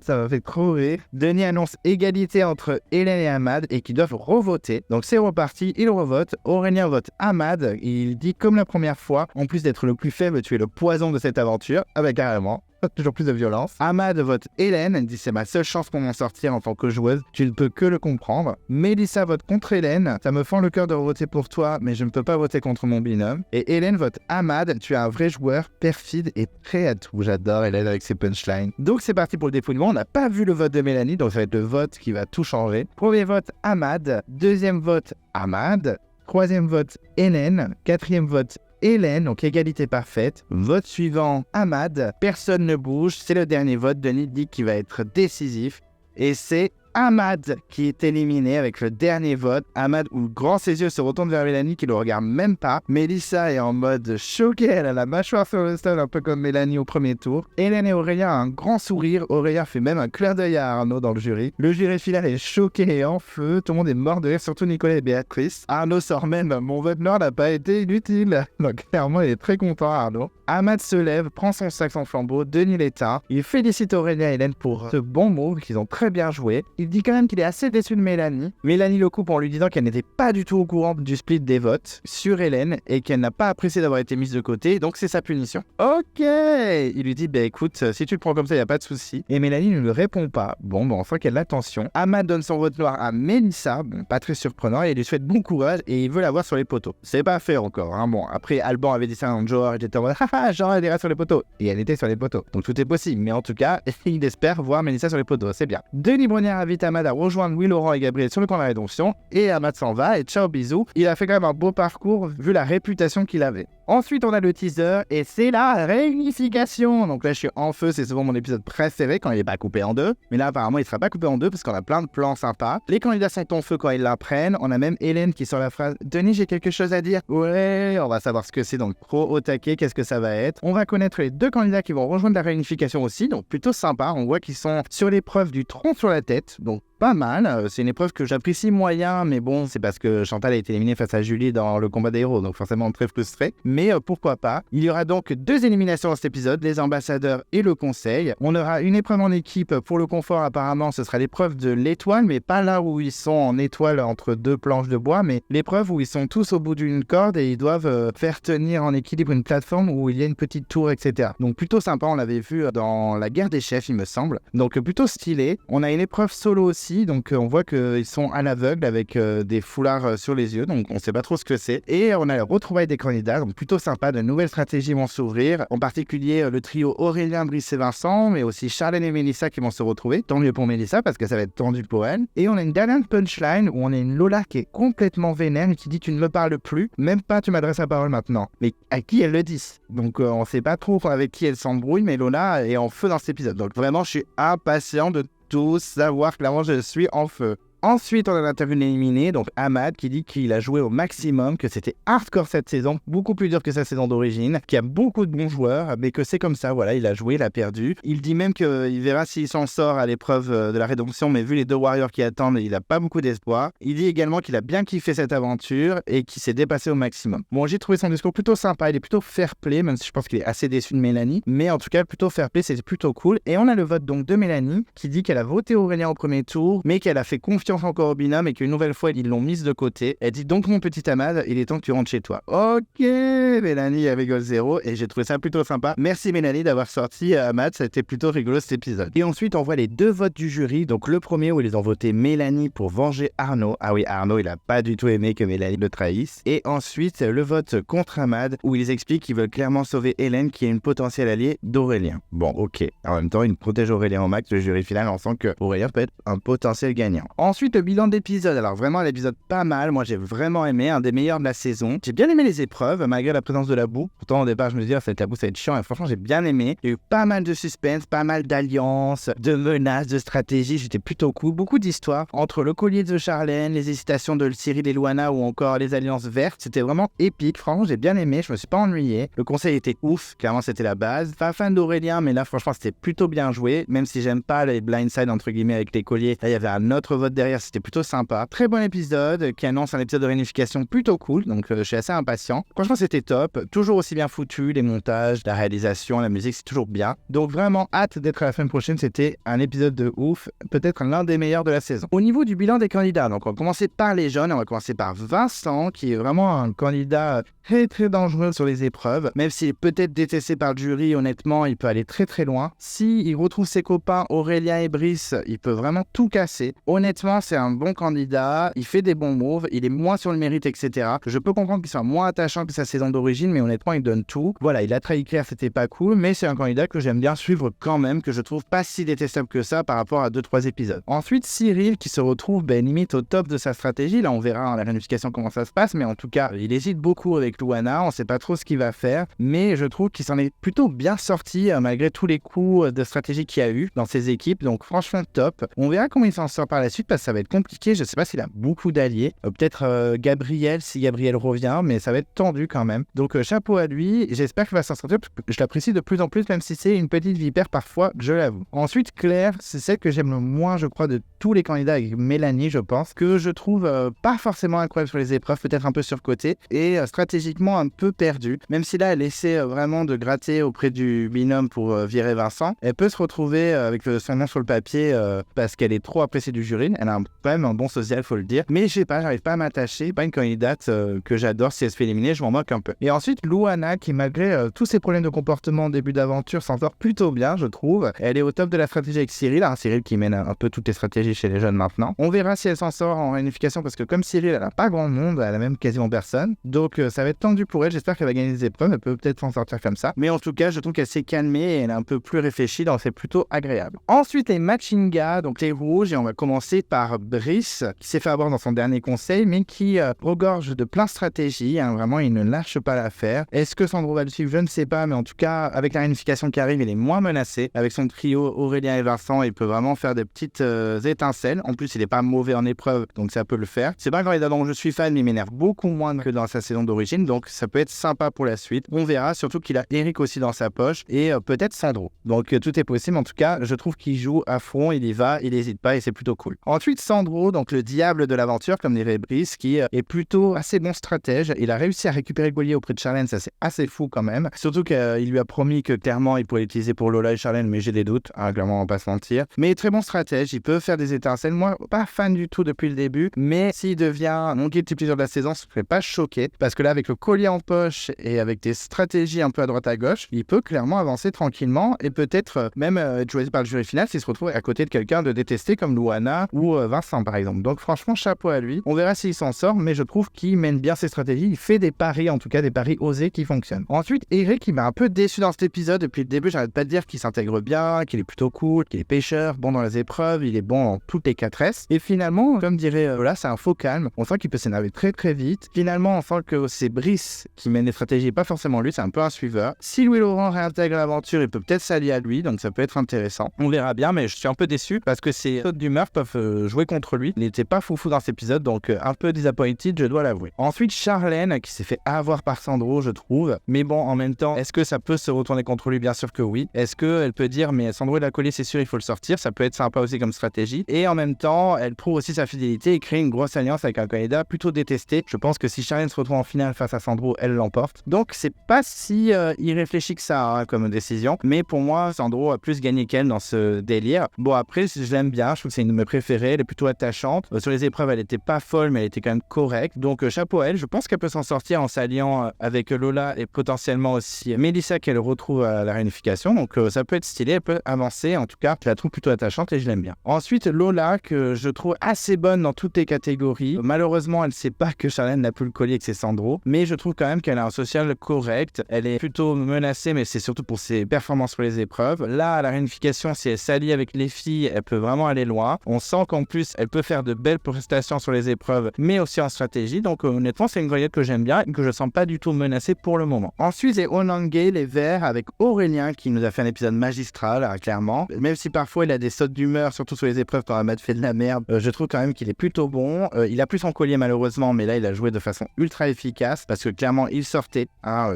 Ça m'a fait trop rire. Denis annonce égalité entre Hélène et Ahmad et qu'ils doivent revoter. Donc c'est reparti, il revote. Aurélien vote Ahmad. Il dit comme la première fois, en plus d'être le plus faible, tu es le poison de cette cette aventure. Ah bah carrément. Toujours plus de violence. Ahmad vote Hélène, elle dit c'est ma seule chance pour m'en sortir en tant que joueuse, tu ne peux que le comprendre. Mélissa vote contre Hélène, ça me fend le cœur de voter pour toi, mais je ne peux pas voter contre mon binôme. Et Hélène vote Ahmad, tu es un vrai joueur, perfide et prêt à tout. J'adore Hélène avec ses punchlines. Donc c'est parti pour le dépouillement, on n'a pas vu le vote de Mélanie, donc ça va être le vote qui va tout changer. Premier vote Ahmad, deuxième vote Ahmad, troisième vote Hélène, quatrième vote Hélène, donc égalité parfaite. Vote suivant, Ahmad. Personne ne bouge. C'est le dernier vote de Nidic qui va être décisif. Et c'est Ahmad qui est éliminé avec le dernier vote. Ahmad ouvre grand ses yeux, se retourne vers Mélanie qui le regarde même pas. Mélissa est en mode choquée, elle a la mâchoire sur le sol, un peu comme Mélanie au premier tour. Hélène et Aurélien ont un grand sourire. Aurélien fait même un clin d'œil à Arnaud dans le jury. Le jury final est choqué et en feu. Tout le monde est mort de rire, surtout Nicolas et Béatrice. Arnaud sort même, mon vote noir n'a pas été inutile. Donc clairement, il est très content, Arnaud. Ahmad se lève, prend son sac en flambeau, Denis l'éteint. Il félicite Aurélien et Hélène pour ce bon move qu'ils ont très bien joué. Il dit quand même qu'il est assez déçu de Mélanie. Mélanie le coupe en lui disant qu'elle n'était pas du tout au courant du split des votes sur Hélène et qu'elle n'a pas apprécié d'avoir été mise de côté, donc c'est sa punition. Ok. Il lui dit, écoute, si tu le prends comme ça, il n'y a pas de souci. Et Mélanie ne lui répond pas. Bon, on sent qu'elle a l'attention. Ahmad donne son vote noir à Mélissa, pas très surprenant, et il lui souhaite bon courage et il veut la voir sur les poteaux. C'est pas fait encore, hein. Bon, après, Alban avait dit ça dans Johor et j'étais en mode, Genre elle ira sur les poteaux. Et elle était sur les poteaux. Donc tout est possible. Mais en tout cas, il espère voir Mélissa sur les poteaux. C'est bien. Denis Brognard invite Ahmad à rejoindre Louis Laurent et Gabriel sur le camp de la rédemption. Et Ahmad s'en va et ciao bisous. Il a fait quand même un beau parcours vu la réputation qu'il avait. Ensuite, on a le teaser et c'est la réunification. Donc là, je suis en feu. C'est souvent mon épisode préféré quand il n'est pas coupé en deux. Mais là, apparemment, il ne sera pas coupé en deux parce qu'on a plein de plans sympas. Les candidats sont en feu quand ils l'apprennent. On a même Hélène qui sort la phrase « Denis, j'ai quelque chose à dire. » Ouais, on va savoir ce que c'est. Donc trop au taquet, qu'est-ce que ça va être. On va connaître les deux candidats qui vont rejoindre la réunification aussi. Donc plutôt sympa. On voit qu'ils sont sur l'épreuve du tronc sur la tête. Donc pas mal. C'est une épreuve que j'apprécie moyen, mais bon, c'est parce que Chantal a été éliminée face à Julie dans le combat des héros, donc forcément très frustré. Mais pourquoi pas. Il y aura donc 2 éliminations dans cet épisode, les ambassadeurs et le conseil. On aura une épreuve en équipe. Pour le confort, apparemment, ce sera l'épreuve de l'étoile, mais pas là où ils sont en étoile entre 2 planches de bois, mais l'épreuve où ils sont tous au bout d'une corde et ils doivent faire tenir en équilibre une plateforme où il y a une petite tour, etc. Donc plutôt sympa, on l'avait vu dans la guerre des chefs, il me semble. Donc plutôt stylé. On a une épreuve solo aussi. Donc on voit qu'ils sont à l'aveugle avec des foulards sur les yeux, donc on sait pas trop ce que c'est. Et on a le retrouvaille des candidats, donc plutôt sympa, de nouvelles stratégies vont s'ouvrir, en particulier le trio Aurélien, Brice et Vincent, mais aussi Charlène et Mélissa qui vont se retrouver. Tant mieux pour Mélissa parce que ça va être tendu pour elle. Et on a une dernière punchline où on a une Lola qui est complètement vénère et qui dit « Tu ne me parles plus, même pas tu m'adresses la parole maintenant ». Mais à qui elle le dit? Donc on sait pas trop avec qui elle s'embrouille, mais Lola est en feu dans cet épisode. Donc vraiment je suis impatient de tout savoir. Clairement je suis en feu. Ensuite, on a l'interview éliminé, donc Ahmad qui dit qu'il a joué au maximum, que c'était hardcore cette saison, beaucoup plus dur que sa saison d'origine, qu'il y a beaucoup de bons joueurs, mais que c'est comme ça, voilà, il a joué, il a perdu. Il dit même qu'il verra s'il s'en sort à l'épreuve de la rédemption, mais vu les 2 warriors qui attendent, il n'a pas beaucoup d'espoir. Il dit également qu'il a bien kiffé cette aventure et qu'il s'est dépassé au maximum. Bon, j'ai trouvé son discours plutôt sympa, il est plutôt fair play, même si je pense qu'il est assez déçu de Mélanie, mais en tout cas, plutôt fair play, c'est plutôt cool. Et on a le vote donc de Mélanie, qui dit qu'elle a voté Aurélien au premier tour, mais qu'elle a fait confiance encore au binôme et qu'une nouvelle fois ils l'ont mise de côté. Elle dit donc mon petit Ahmad, il est temps que tu rentres chez toi. Ok, Mélanie avec Goal 0 et j'ai trouvé ça plutôt sympa. Merci Mélanie d'avoir sorti Ahmad, ça a été plutôt rigolo cet épisode. Et ensuite on voit les 2 votes du jury. Donc le premier où ils ont voté Mélanie pour venger Arnaud. Ah oui, Arnaud il a pas du tout aimé que Mélanie le trahisse. Et ensuite le vote contre Ahmad où ils expliquent qu'ils veulent clairement sauver Hélène qui est une potentielle alliée d'Aurélien. Bon ok, en même temps ils protègent Aurélien au max. Le jury final on sent que Aurélien peut être un potentiel gagnant. Ensuite le bilan d'épisode. Alors vraiment l'épisode pas mal, moi j'ai vraiment aimé, un des meilleurs de la saison. J'ai bien aimé les épreuves malgré la présence de la boue. Pourtant au départ je me disais la boue ça va être chiant et franchement j'ai bien aimé. Il y a eu pas mal de suspense, pas mal d'alliances, de menaces, de stratégies, j'étais plutôt cool. Beaucoup d'histoires entre le collier de Charlène, les hésitations de Cyril et Luana ou encore les alliances vertes. C'était vraiment épique, franchement j'ai bien aimé, je me suis pas ennuyé. Le conseil était ouf, clairement c'était la base. Pas fan d'Aurélien mais là franchement c'était plutôt bien joué, même si j'aime pas les blindside entre guillemets avec les colliers. Là il y avait un autre vote derrière derrière, c'était plutôt sympa. Très bon épisode qui annonce un épisode de réunification plutôt cool, donc je suis assez impatient. Franchement, c'était top, toujours aussi bien foutu, les montages, la réalisation, la musique, c'est toujours bien. Donc vraiment hâte d'être à la semaine prochaine, c'était un épisode de ouf, peut-être l'un des meilleurs de la saison. Au niveau du bilan des candidats, donc on va commencer par les jeunes, on va commencer par Vincent, qui est vraiment un candidat très très dangereux sur les épreuves, même s'il est peut-être détesté par le jury, honnêtement, il peut aller très très loin. S'il retrouve ses copains Aurélien et Brice, il peut vraiment tout casser. Honnêtement, c'est un bon candidat, il fait des bons moves, il est moins sur le mérite, etc. Je peux comprendre qu'il soit moins attachant que sa saison d'origine, mais honnêtement, il donne tout. Voilà, il a trahi Claire, c'était pas cool, mais c'est un candidat que j'aime bien suivre quand même, que je trouve pas si détestable que ça par rapport à 2-3 épisodes. Ensuite, Cyril, qui se retrouve limite au top de sa stratégie. Là, on verra en la réunification comment ça se passe, mais en tout cas, il hésite beaucoup avec Louana, on sait pas trop ce qu'il va faire, mais je trouve qu'il s'en est plutôt bien sorti malgré tous les coups de stratégie qu'il y a eu dans ses équipes, donc franchement top. On verra comment il s'en sort par la suite parce que ça va être compliqué, je sais pas s'il a beaucoup d'alliés, peut-être Gabriel si Gabriel revient, mais ça va être tendu quand même. Donc chapeau à lui, j'espère qu'il va s'en sortir parce que je l'apprécie de plus en plus, même si c'est une petite vipère parfois, je l'avoue. Ensuite, Claire, c'est celle que j'aime le moins, je crois, de tous les candidats, avec Mélanie, je pense, que je trouve pas forcément incroyable sur les épreuves, peut-être un peu surcotée et stratégiquement un peu perdue. Même si là, elle essaie vraiment de gratter auprès du binôme pour virer Vincent, elle peut se retrouver avec son nom sur le papier parce qu'elle est trop appréciée du jury. Elle a quand même un bon social, faut le dire. Mais je sais pas, j'arrive pas à m'attacher. Pas une candidate que j'adore. Si elle se fait éliminer, je m'en moque un peu. Et ensuite, Louana, qui malgré tous ses problèmes de comportement en début d'aventure, s'en sort plutôt bien, je trouve. Elle est au top de la stratégie avec Cyril. Cyril qui mène un peu toutes les stratégies chez les jeunes maintenant. On verra si elle s'en sort en réunification parce que comme Cyril, elle a pas grand monde, elle a même quasiment personne. Donc ça va être tendu pour elle. J'espère qu'elle va gagner des épreuves. Elle peut peut-être s'en sortir comme ça. Mais en tout cas, je trouve qu'elle s'est calmée et elle est un peu plus réfléchie, donc c'est plutôt agréable. Ensuite, les matchingas, donc les rouges, et on va commencer par Brice, qui s'est fait avoir dans son dernier conseil, mais qui regorge de plein de stratégies. Vraiment, il ne lâche pas l'affaire. Est-ce que Sandro va le suivre? Je ne sais pas, mais en tout cas, avec la réunification qui arrive, il est moins menacé. Avec son trio Aurélien et Vincent, il peut vraiment faire des petites étincelles. En plus, il n'est pas mauvais en épreuve, donc ça peut le faire. C'est pas un candidat dont je suis fan, mais il m'énerve beaucoup moins que dans sa saison d'origine, donc ça peut être sympa pour la suite. On verra, surtout qu'il a Eric aussi dans sa poche et peut-être Sandro. Donc tout est possible. En tout cas, je trouve qu'il joue à fond, il y va, il n'hésite pas et c'est plutôt cool. Ensuite, Sandro, donc le diable de l'aventure, comme dirait Brice, qui est plutôt assez bon stratège. Il a réussi à récupérer Gaulier auprès de Charlène, ça c'est assez fou quand même. Surtout qu'il lui a promis que clairement il pourrait l'utiliser pour Lola et Charlène, mais j'ai des doutes, clairement on va pas se mentir. Mais très bon stratège, il peut faire des étincelles. Moi, pas fan du tout depuis le début, mais s'il devient mon guide plusieurs de la saison, je ne serais pas choqué. Parce que là, avec le collier en poche et avec des stratégies un peu à droite à gauche, il peut clairement avancer tranquillement et peut-être même être choisi par le jury final s'il se retrouve à côté de quelqu'un de détesté comme Louana ou Vincent par exemple. Donc franchement, chapeau à lui. On verra s'il s'en sort, mais je trouve qu'il mène bien ses stratégies. Il fait des paris, en tout cas des paris osés qui fonctionnent. Ensuite, Eric, il m'a un peu déçu dans cet épisode. Depuis le début, j'arrête pas de dire qu'il s'intègre bien, qu'il est plutôt cool, qu'il est pêcheur, bon dans les épreuves, il est bon dans toutes les 4S. Et finalement, comme dirait Lola, c'est un faux calme. On sent qu'il peut s'énerver très très vite. Finalement, on sent que c'est Brice qui mène les stratégies, pas forcément lui, c'est un peu un suiveur. Si Louis Laurent réintègre l'aventure, il peut peut-être s'allier à lui, donc ça peut être intéressant. On verra bien, mais je suis un peu déçu parce que ses sautes d'humeur peuvent jouer contre lui. Il n'était pas foufou dans cet épisode, donc un peu disappointed, je dois l'avouer. Ensuite, Charlène, qui s'est fait avoir par Sandro, je trouve. Mais bon, en même temps, est-ce que ça peut se retourner contre lui? Bien sûr que oui. Est-ce qu'elle peut dire, mais Sandro il a collé, c'est sûr, il faut le sortir. Ça peut être sympa aussi comme stratégie. Et en même temps, elle prouve aussi sa fidélité et crée une grosse alliance avec un candidat plutôt détesté. Je pense que si Charlène se retrouve en finale face à Sandro, elle l'emporte. Donc c'est pas si irréfléchi que ça comme décision. Mais pour moi, Sandro a plus gagné qu'elle dans ce délire. Bon, après, je l'aime bien. Je trouve que c'est une de mes préférées. Elle est plutôt attachante. Sur les épreuves, elle était pas folle, mais elle était quand même correcte. Donc chapeau à elle. Je pense qu'elle peut s'en sortir en s'alliant avec Lola et potentiellement aussi Mélissa qu'elle retrouve à la réunification. Donc ça peut être stylé. Elle peut avancer. En tout cas, je la trouve plutôt attachante et je l'aime bien. Ensuite, Lola, que je trouve assez bonne dans toutes les catégories. Malheureusement, elle sait pas que Charlène n'a plus le collier, que c'est Sandro. Mais je trouve quand même qu'elle a un social correct. Elle est plutôt menacée, mais c'est surtout pour ses performances sur les épreuves. Là, à la réunification, si elle s'allie avec les filles, elle peut vraiment aller loin. On sent qu'en plus, elle peut faire de belles prestations sur les épreuves, mais aussi en stratégie. Donc honnêtement, c'est une candidate que j'aime bien et que je sens pas du tout menacée pour le moment. Ensuite, c'est Onange, les Verts, avec Aurélien, qui nous a fait un épisode magistral, clairement. Même si parfois il a des sautes d'humeur, surtout sur les épreuves quand Ahmad fait de la merde, je trouve quand même qu'il est plutôt bon. Il a plus son collier malheureusement, mais là il a joué de façon ultra efficace parce que clairement il sortait.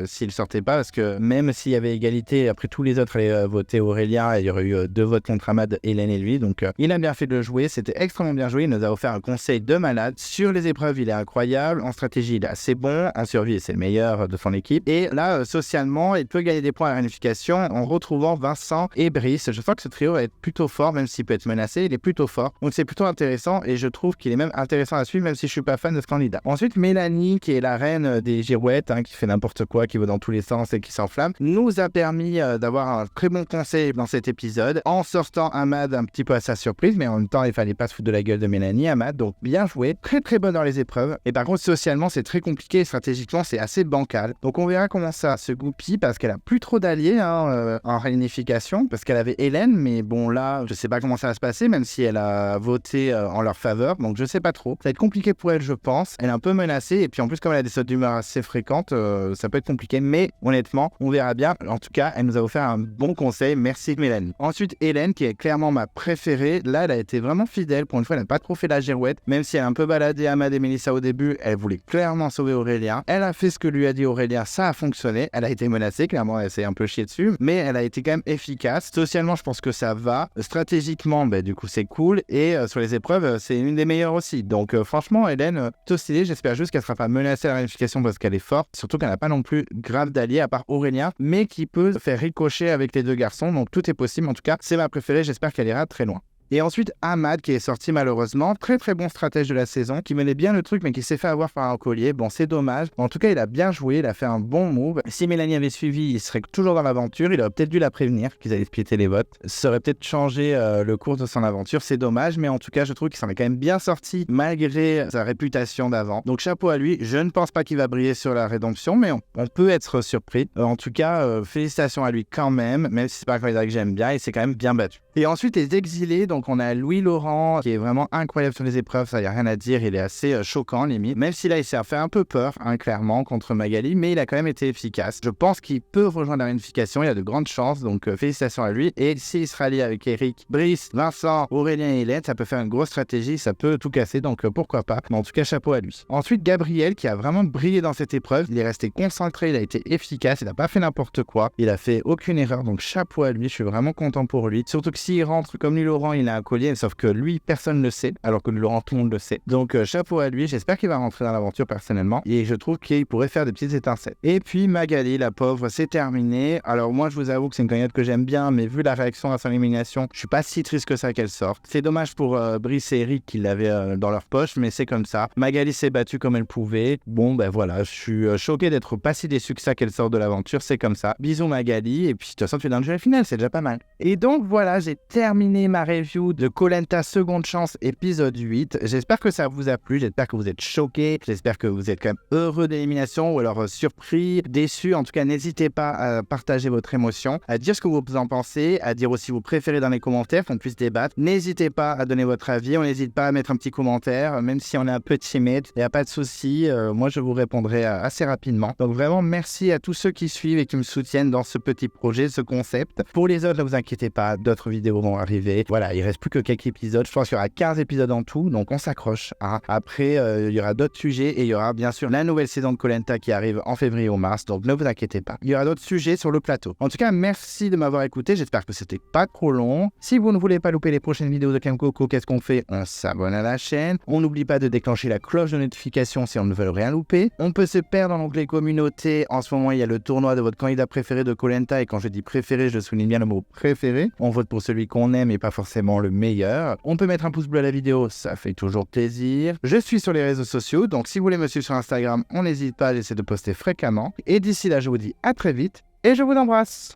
S'il sortait pas, parce que même s'il y avait égalité, après tous les autres allaient voter Aurélien, il y aurait eu 2 votes contre Ahmad, Hélène et lui. Donc il a bien fait de le jouer, c'était extrêmement bien joué. Il nous a offert un conseil de malade. Sur les épreuves, il est incroyable. En stratégie, il est assez bon. En survie, c'est le meilleur de son équipe. Et là, socialement, il peut gagner des points à la réunification en retrouvant Vincent et Brice. Je sens que ce trio va être plutôt fort, même s'il peut être menacé. Il est plutôt fort. Donc c'est plutôt intéressant et je trouve qu'il est même intéressant à suivre, même si je suis pas fan de ce candidat. Ensuite, Mélanie, qui est la reine des girouettes, qui fait n'importe quoi, qui va dans tous les sens et qui s'enflamme, nous a permis d'avoir un très bon conseil dans cet épisode, en sortant Ahmad un petit peu à sa surprise, mais en même temps, il fallait pas se foutre de la gueule de Mélanie. Ahmad, donc bien joué, très très bonne dans les épreuves. Et par contre, socialement, c'est très compliqué et stratégiquement, c'est assez bancal. Donc on verra comment ça se goupille, parce qu'elle a plus trop d'alliés en réunification, parce qu'elle avait Hélène, mais bon là, je sais pas comment ça va se passer, même si elle a voté en leur faveur, donc je sais pas trop. Ça va être compliqué pour elle, je pense. Elle est un peu menacée, et puis en plus, comme elle a des sautes d'humeur assez fréquentes, ça peut être compliqué, mais honnêtement, on verra bien. En tout cas, elle nous a offert un bon conseil. Merci Mélanie. Ensuite, Hélène, qui est clairement ma préférée. Là, elle a été vraiment fidèle. Pour une fois, elle n'a pas trop fait la girouette. Même si elle a un peu baladé Ahmad et Mélissa au début, elle voulait clairement sauver Aurélien. Elle a fait ce que lui a dit Aurélien. Ça a fonctionné. Elle a été menacée. Clairement, elle s'est un peu chiée dessus. Mais elle a été quand même efficace. Socialement, je pense que ça va. Stratégiquement, du coup, c'est cool. Et sur les épreuves, c'est une des meilleures aussi. Donc, franchement, Hélène, plutôt stylée. J'espère juste qu'elle ne sera pas menacée à la réunification parce qu'elle est forte. Surtout qu'elle n'a pas non plus grave d'alliés à part Aurélien, mais qui peut faire ricocher avec les deux garçons. Donc, tout est possible. En tout cas, c'est ma préférée. J'espère qu'elle ira très loin. Et ensuite, Ahmad, qui est sorti malheureusement, très très bon stratège de la saison, qui menait bien le truc, mais qui s'est fait avoir par un collier. Bon, c'est dommage. En tout cas, il a bien joué, il a fait un bon move. Si Mélanie avait suivi, il serait toujours dans l'aventure. Il aurait peut-être dû la prévenir qu'ils allaient splitter les votes. Ça aurait peut-être changé le cours de son aventure. C'est dommage, mais en tout cas, je trouve qu'il s'en est quand même bien sorti, malgré sa réputation d'avant. Donc, chapeau à lui. Je ne pense pas qu'il va briller sur la rédemption, mais on peut être surpris. En tout cas, félicitations à lui quand même si c'est pas un candidat que j'aime bien, il s'est quand même bien battu. Et ensuite, les exilés, donc on a Louis Laurent, qui est vraiment incroyable sur les épreuves, ça y a rien à dire, il est assez choquant limite. Même si là, il s'est fait un peu peur, clairement, contre Magali, mais il a quand même été efficace. Je pense qu'il peut rejoindre la réunification, il a de grandes chances, donc félicitations à lui. Et s'il sera lié avec Eric, Brice, Vincent, Aurélien et Hélène, ça peut faire une grosse stratégie, ça peut tout casser, donc pourquoi pas. Mais en tout cas, chapeau à lui. Ensuite, Gabriel, qui a vraiment brillé dans cette épreuve, il est resté concentré, il a été efficace, il n'a pas fait n'importe quoi, il a fait aucune erreur, donc chapeau à lui, je suis vraiment content pour lui. Surtout que s'il rentre comme lui Laurent, il a un collier, sauf que lui, personne ne le sait, alors que lui Laurent, tout le monde le sait. Donc chapeau à lui, j'espère qu'il va rentrer dans l'aventure personnellement, et je trouve qu'il pourrait faire des petites étincelles. Et puis Magali, la pauvre, c'est terminé. Alors moi, je vous avoue que c'est une candidate que j'aime bien, mais vu la réaction à son élimination, je suis pas si triste que ça qu'elle sorte. C'est dommage pour Brice et Eric qui l'avaient dans leur poche, mais c'est comme ça. Magali s'est battue comme elle pouvait. Bon, voilà, je suis choqué d'être pas si déçu que ça qu'elle sorte de l'aventure, c'est comme ça. Bisous Magali, et puis de toute façon, tu es dans le jeu final, c'est déjà pas mal. Et donc voilà, j'ai terminé ma review de Koh-Lanta Seconde Chance épisode 8. J'espère que ça vous a plu, j'espère que vous êtes choqués, j'espère que vous êtes quand même heureux d'élimination ou alors surpris, déçus. En tout cas, n'hésitez pas à partager votre émotion, à dire ce que vous en pensez, à dire aussi vos préférés dans les commentaires, qu'on puisse débattre. N'hésitez pas à donner votre avis, on n'hésite pas à mettre un petit commentaire, même si on est un peu timide, il n'y a pas de souci, moi je vous répondrai assez rapidement. Donc vraiment, merci à tous ceux qui suivent et qui me soutiennent dans ce petit projet, ce concept. Pour les autres, ne vous inquiétez pas, d'autres vidéos vont arriver. Voilà, il reste plus que quelques épisodes. Je pense qu'il y aura 15 épisodes en tout, donc on s'accroche. Après, il y aura d'autres sujets et il y aura bien sûr la nouvelle saison de Koh-Lanta qui arrive en février ou mars, donc ne vous inquiétez pas. Il y aura d'autres sujets sur le plateau. En tout cas, merci de m'avoir écouté. J'espère que c'était pas trop long. Si vous ne voulez pas louper les prochaines vidéos de Cam Coco, qu'est-ce qu'on fait? On s'abonne à la chaîne. On n'oublie pas de déclencher la cloche de notification si on ne veut rien louper. On peut se perdre dans l'onglet communauté. En ce moment, il y a le tournoi de votre candidat préféré de Koh-Lanta et quand je dis préféré, je souligne bien le mot préféré. On vote pour celui qu'on aime et pas forcément le meilleur. On peut mettre un pouce bleu à la vidéo, ça fait toujours plaisir. Je suis sur les réseaux sociaux, donc si vous voulez me suivre sur Instagram, on n'hésite pas, j'essaie de poster fréquemment. Et d'ici là, je vous dis à très vite et je vous embrasse.